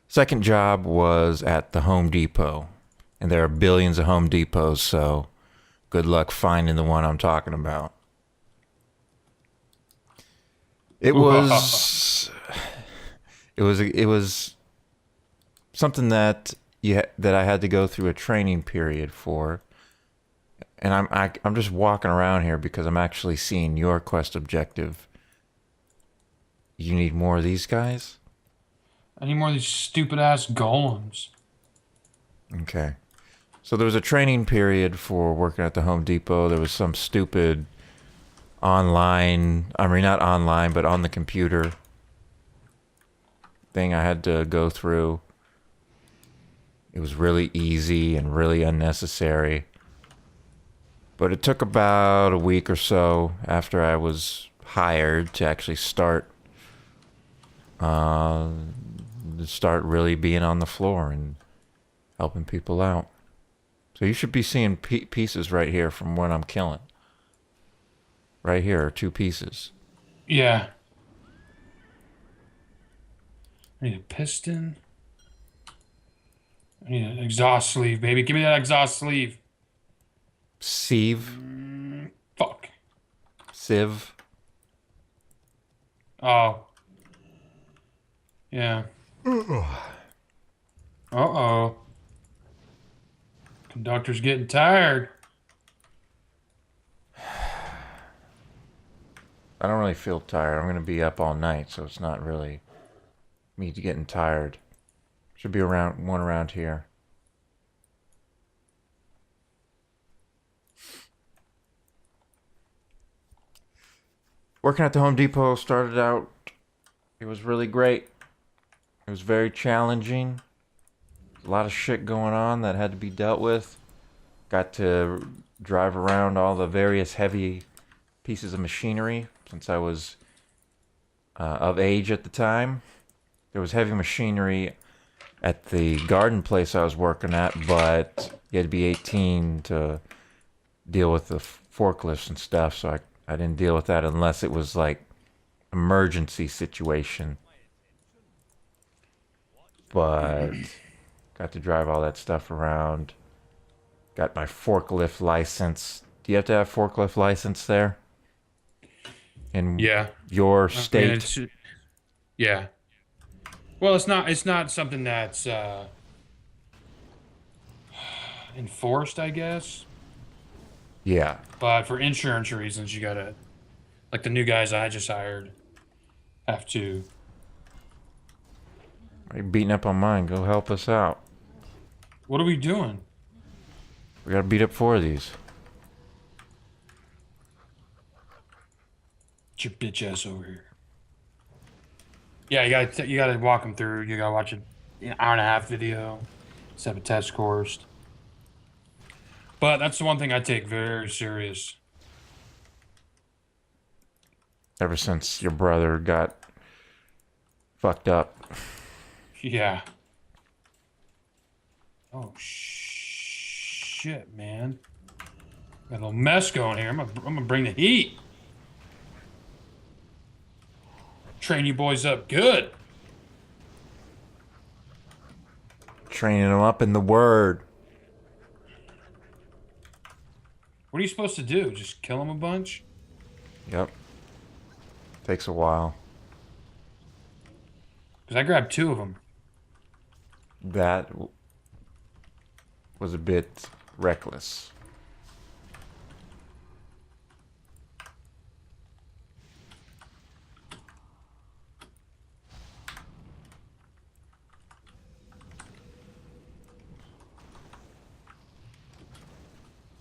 Second job was at the Home Depot. And there are billions of Home Depots, so good luck finding the one I'm talking about. It was something that I had to go through a training period for. And I'm just walking around here because I'm actually seeing your quest objective. You need more of these guys? I need more of these stupid ass golems. Okay. So there was a training period for working at the Home Depot. There was some stupid not online, but on the computer thing I had to go through. It was really easy and really unnecessary. But it took about a week or so after I was hired to actually uh, start really being on the floor and helping people out. So you should be seeing pieces right here from what I'm killing. Right here are 2 pieces. Yeah. I need a piston. I need an exhaust sleeve, baby. Give me that exhaust sleeve. Sieve. Fuck. Sieve. Oh. Yeah. Uh-oh. Conductor's getting tired. I don't really feel tired. I'm going to be up all night, so it's not really me getting tired. Should be one around here. Working at the Home Depot started out, it was really great. It was very challenging. A lot of shit going on that had to be dealt with. Got to drive around all the various heavy pieces of machinery since I was of age at the time. There was heavy machinery at the garden place I was working at, but you had to be 18 to deal with the forklifts and stuff, so I didn't deal with that unless it was like emergency situation. But got to drive all that stuff around. Got my forklift license. Do you have to have forklift license there? In your state? Yeah. Well, it's not something that's enforced, I guess. Yeah. But for insurance reasons, you gotta, like the new guys I just hired, have to. Are you beating up on mine? Go help us out. What are we doing? We gotta beat up 4 of these. Get your bitch ass over here. Yeah, you gotta walk them through. You gotta watch an hour and a half video, set a test course. But that's the one thing I take very serious. Ever since your brother got fucked up. Yeah. Oh shit, man. Got a little mess going here. I'm gonna bring the heat. Train you boys up good. Training them up in the word. What are you supposed to do? Just kill them a bunch? Yep. Takes a while. Because I grabbed 2 of them. That was a bit reckless.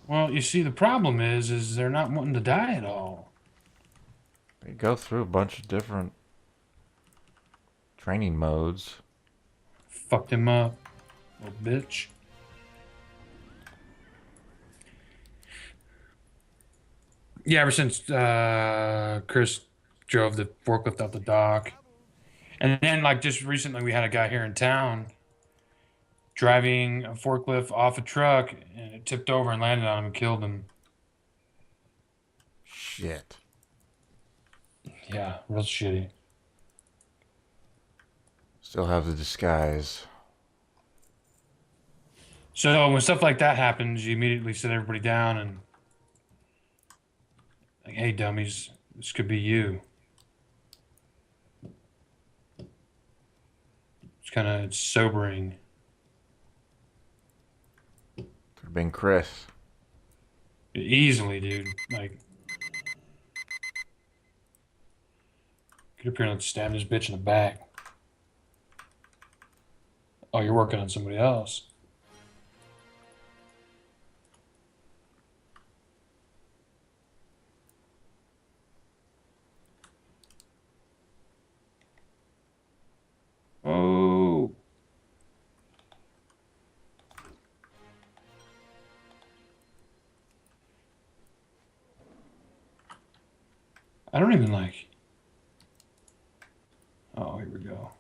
Well, you see, the problem is they're not wanting to die at all. They go through a bunch of different training modes. Fucked him up, little bitch. Yeah, ever since Chris drove the forklift out the dock. And then, like, just recently we had a guy here in town driving a forklift off a truck, and it tipped over and landed on him and killed him. Shit. Yeah, real shitty. Still have the disguise. So when stuff like that happens, you immediately sit everybody down and like, hey, dummies, this could be you. It's sobering. Could have been Chris. Easily, dude. Like, get up here and let's stab this bitch in the back. Oh, you're working on somebody else. Oh. I don't even like. Oh, here we go.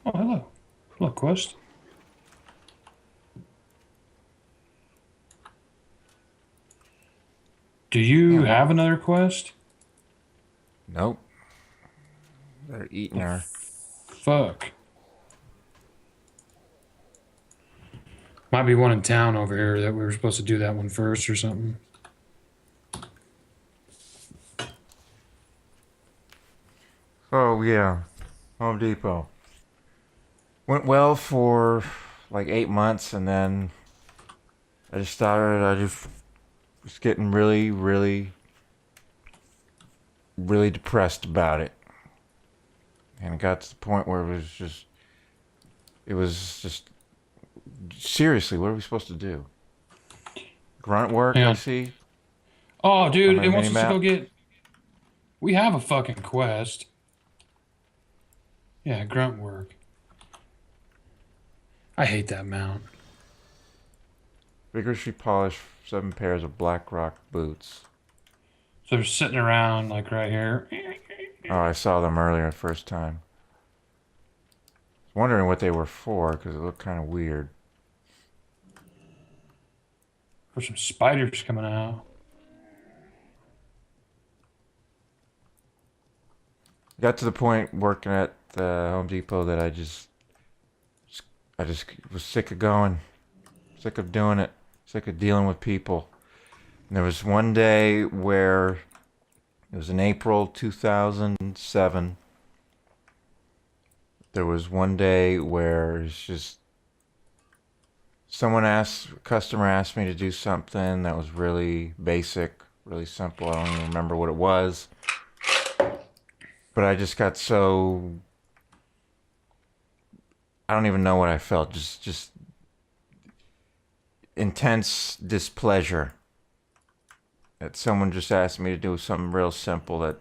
Oh, hello. Hello, quest. Do you Yeah. have another quest? Nope. They're eating her. Fuck. Might be one in town over here that we were supposed to do that one first or something. Oh yeah, Home Depot. Went well for like 8 months, and then I just was getting really depressed about it. And it got to the point where it was just, seriously, what are we supposed to do? Grunt work, Hang I on. see, Oh, on dude, my it wants mini us to go map. get. We have a fucking quest. Yeah, grunt work. I hate that mount. Vigorously polished 7 pairs of black rock boots. So they're sitting around like right here. Oh, I saw them earlier, first time. I was wondering what they were for, because it looked kind of weird. There's some spiders coming out. Got to the point working at the Home Depot that I just was sick of going, sick of doing it, sick of dealing with people. And there was one day where it was in April 2007. There was one day where it's just a customer asked me to do something that was really basic, really simple. I don't even remember what it was. But I just got so, I don't even know what I felt. Just intense displeasure that someone just asked me to do something real simple that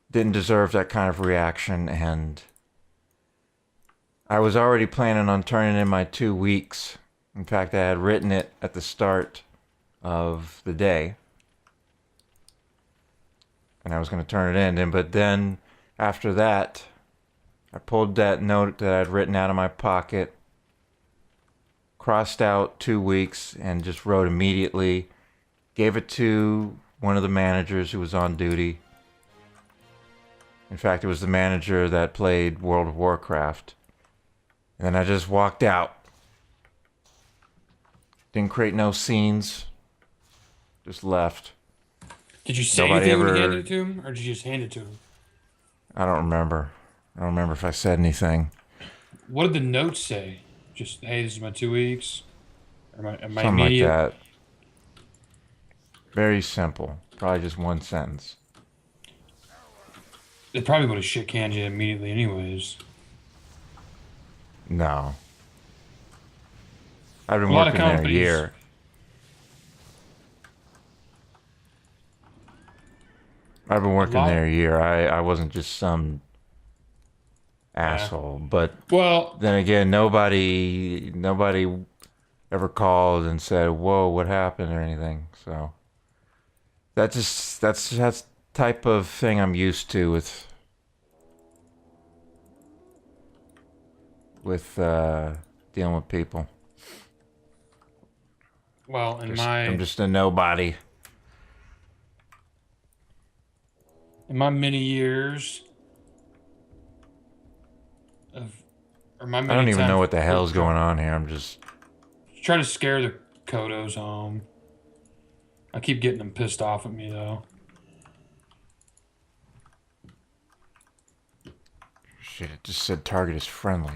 didn't deserve that kind of reaction. And I was already planning on turning in my 2 weeks. In fact, I had written it at the start of the day, and I was going to turn it in. But then after that, I pulled that note that I'd written out of my pocket, crossed out 2 weeks, and just wrote immediately, gave it to one of the managers who was on duty. In fact, it was the manager that played World of Warcraft. And then I just walked out. Didn't create no scenes. Just left. Did you say Nobody anything when you ever... handed it to him, or did you just hand it to him? I don't remember. I don't remember if I said anything. What did the note say? Just, hey, this is my 2 weeks, or my Something like immediate. that. Very simple. Probably just one sentence. It probably would have shit canned you immediately, anyways. No. I've been A lot of working there a companies. year. I've been A working lot. there a year. I wasn't just some Yeah. asshole. But Well, then again, nobody ever called and said, "Whoa, what happened?" or anything. So that's type of thing I'm used to with dealing with people. well, I'm just a nobody. in my many years of, or my I don't many even know times what the hell's going on here. I'm just try to scare the Kodos home. I keep getting them pissed off at me though. shit. It just said target is friendly.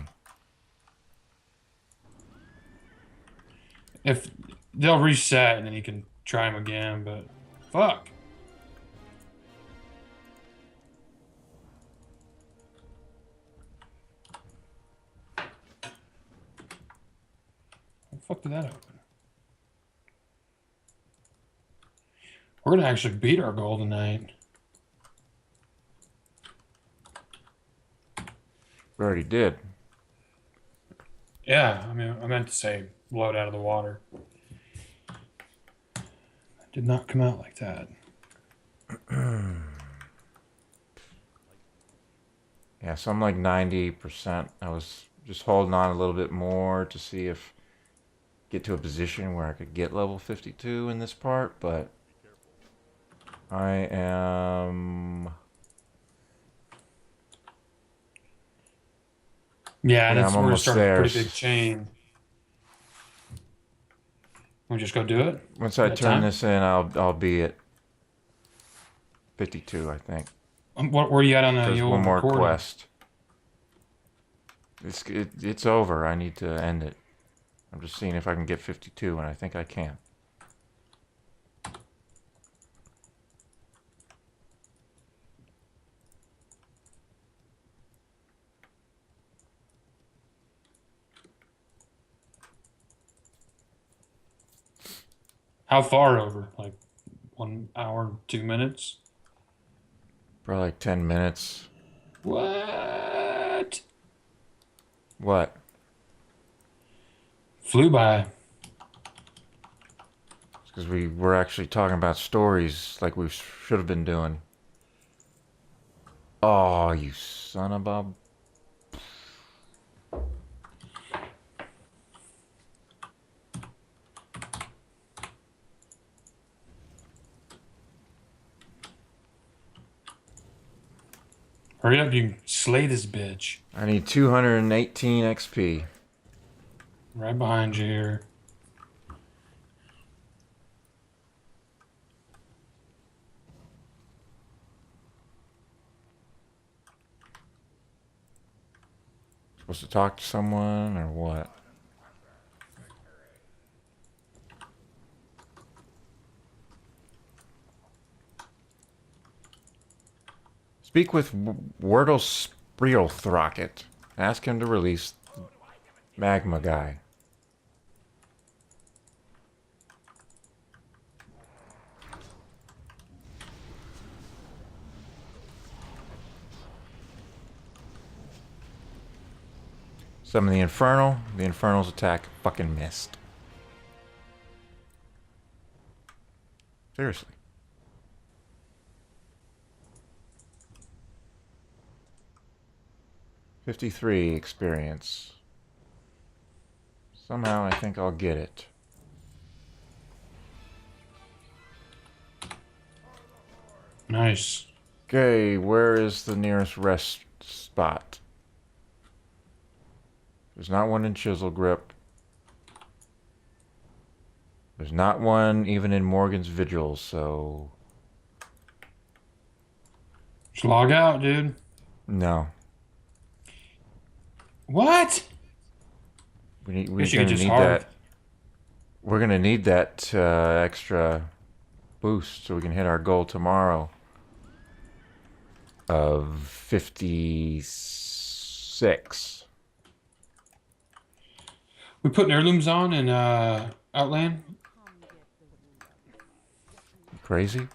If they'll reset and then you can try them again, but fuck. How the fuck did that open? We're gonna actually beat our goal tonight. We already did. Yeah, I mean, I meant to say blow it out of the water. Did not come out like that. Yeah, so I'm like 90%. I was just holding on a little bit more to see if get to a position where I could get level 52 in this part, but I am... Yeah, Yeah, I'm we're almost starting a there. pretty big chain. We just go do it? Once I That turn time? this in, I'll be at 52, I think. Where are you at on the There's one old more recording? quest. It's over. I need to end it. I'm just seeing if I can get 52, and I think I can. How far over? Like 1 hour, 2 minutes? Probably like 10 minutes. What? What? Flew by. Because we were actually talking about stories like we should have been doing. Oh, you son of a... Hurry up, you slay this bitch. I need 218 XP. Right behind you here. Supposed to talk to someone or what? Speak with Wordle Spreelthrocket. Ask him to release Magma Guy. Summon the Infernal. The Infernal's attack fucking missed. Seriously. $53 experience. Somehow I think I'll get it. Nice. Okay, where is the nearest rest spot? There's not one in Chisel Grip. There's not one even in Morgan's Vigil, so... Just log out, dude. No. What? We're Guess you gonna could just need hard. that. We're gonna need that extra boost so we can hit our goal tomorrow of 56. We putting heirlooms on in Outland? Crazy?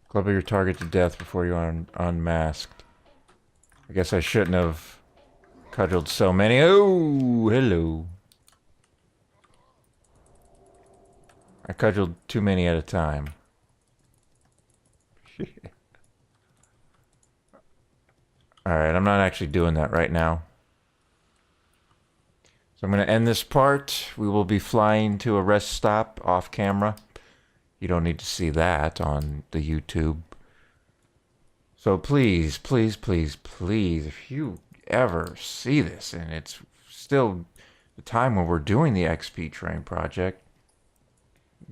Club your target to death before you are unmasked. I guess I shouldn't have cudgeled so many. Oh, hello. I cudgeled too many at a time. Alright, I'm not actually doing that right now. So I'm going to end this part. We will be flying to a rest stop off camera. You don't need to see that on the YouTube. So please, please, please, please, if you ever see this and it's still the time when we're doing the XP Train project,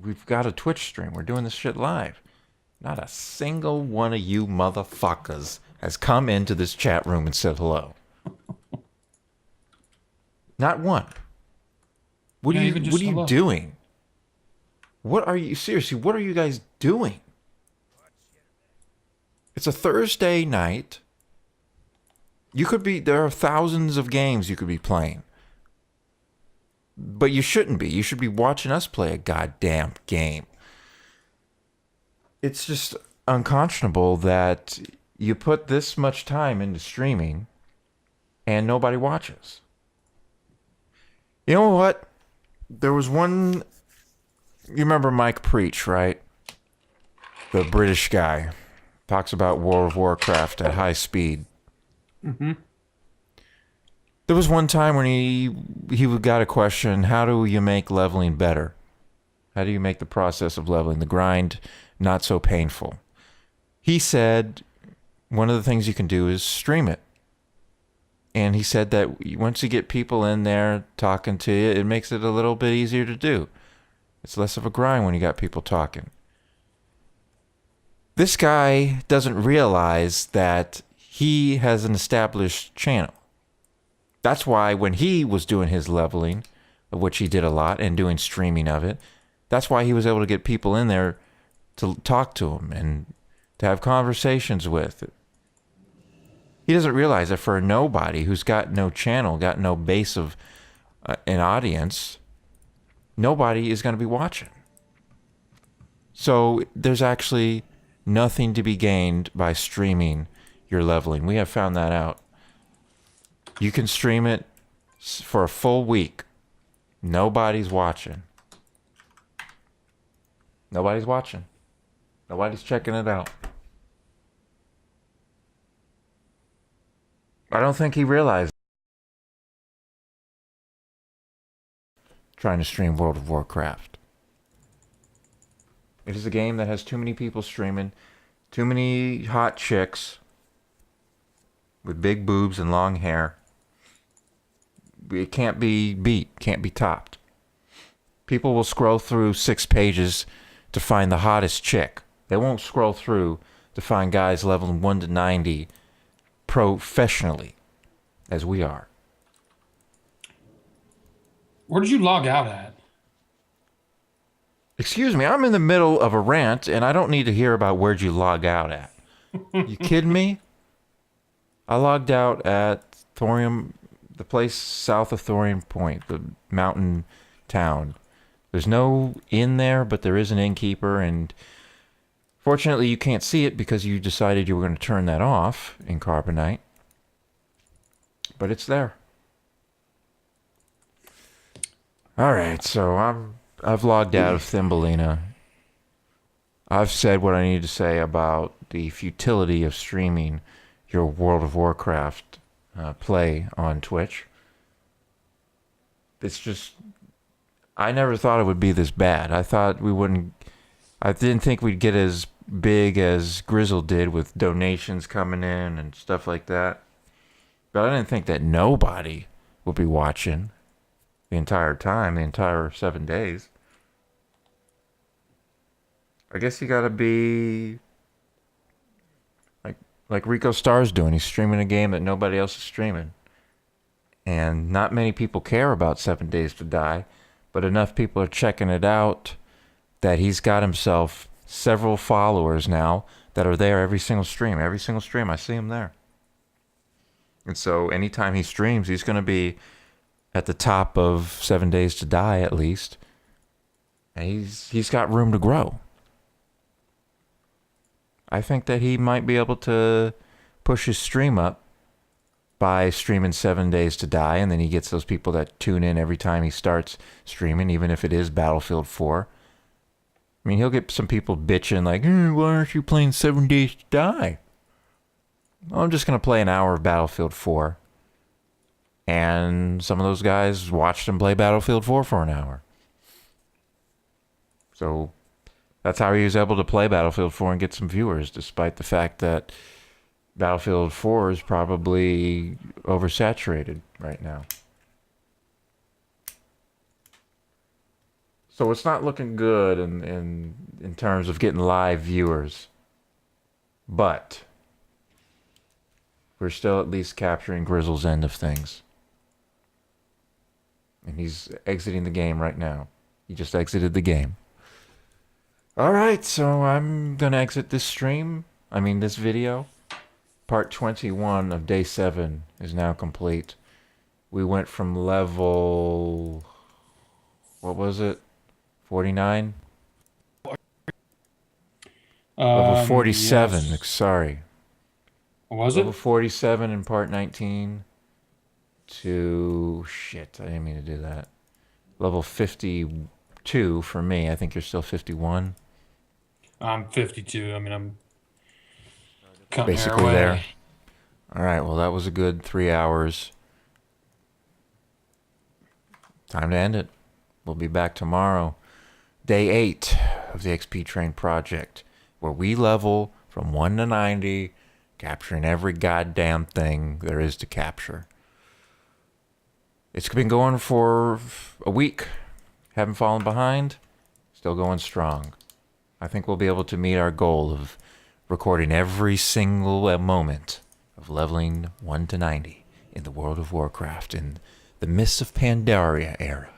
we've got a Twitch stream. We're doing this shit live. Not a single one of you motherfuckers has come into this chat room and said hello. Not one. What are you doing? What are you seriously? What are you guys doing? It's a Thursday night. There are thousands of games you could be playing. But you shouldn't be. You should be watching us play a goddamn game. It's just unconscionable that you put this much time into streaming and nobody watches. You know what? There was one You remember Mike Preach, right? The British guy. Talks about World of Warcraft at high speed. Mm-hmm. There was one time when he got a question, how do you make leveling better? How do you make the process of leveling, the grind, not so painful? He said one of the things you can do is stream it. And he said that once you get people in there talking to you, it makes it a little bit easier to do. It's less of a grind when you got people talking. This guy doesn't realize that he has an established channel. That's why when he was doing his leveling, of which he did a lot, and doing streaming of it, that's why he was able to get people in there to talk to him and to have conversations with. He doesn't realize that for a nobody who's got no channel, got no base of an audience, nobody is going to be watching. So there's actually nothing to be gained by streaming your leveling. We have found that out. You can stream it for a full week. Nobody's watching. Nobody's watching. Nobody's checking it out. I don't think he realized trying to stream World of Warcraft. It is a game that has too many people streaming, too many hot chicks with big boobs and long hair. It can't be beat, can't be topped. People will scroll through 6 pages to find the hottest chick. They won't scroll through to find guys leveling 1 to 90 professionally, as we are. Where did you log out at? Excuse me, I'm in the middle of a rant, and I don't need to hear about where'd you log out at. You kidding me? I logged out at Thorium, the place south of Thorium Point, the mountain town. There's no inn there, but there is an innkeeper, and fortunately you can't see it because you decided you were going to turn that off in Carbonite. But it's there. Alright, so I've logged out of Thumbelina. I've said what I need to say about the futility of streaming your World of Warcraft play on Twitch. It's just, I never thought it would be this bad. I didn't think we'd get as big as Grizzle did with donations coming in and stuff like that. But I didn't think that nobody would be watching the entire time, the entire 7 days. I guess you gotta be like Rico Starr's doing. He's streaming a game that nobody else is streaming. And not many people care about 7 Days to Die, but enough people are checking it out that he's got himself several followers now that are there every single stream. Every single stream, I see him there. And so anytime he streams, he's going to be at the top of 7 Days to Die at least. And he's got room to grow. I think that he might be able to push his stream up by streaming 7 Days to Die, and then he gets those people that tune in every time he starts streaming, even if it is Battlefield 4. I mean, he'll get some people bitching like, why aren't you playing 7 Days to Die? Well, I'm just going to play an hour of Battlefield 4. And some of those guys watched him play Battlefield 4 for an hour. So that's how he was able to play Battlefield 4 and get some viewers, despite the fact that Battlefield 4 is probably oversaturated right now. So it's not looking good in terms of getting live viewers. But we're still at least capturing Grizzle's end of things. And he's exiting the game right now. He just exited the game. Alright, so I'm going to exit this this video. Part 21 of Day 7 is now complete. We went from level... what was it? 49? Level 47, yes. Sorry. Was Level it? 47 in part 19 to... shit, I didn't mean to do that. Level 52 52 for me. I think you're still 51. I'm 52. I mean, I'm cutting hair Basically away. there. All right, well, that was a good 3 hours. Time to end it. We'll be back tomorrow. Day 8 of the XP Train project, where we level from 1 to 90, capturing every goddamn thing there is to capture. It's been going for a week. Haven't fallen behind. Still going strong. I think we'll be able to meet our goal of recording every single moment of leveling 1 to 90 in the World of Warcraft in the Mists of Pandaria era.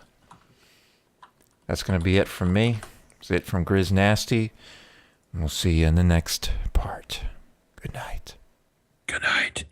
That's going to be it from me. It's it from Grizz Nasty. And we'll see you in the next part. Good night. Good night.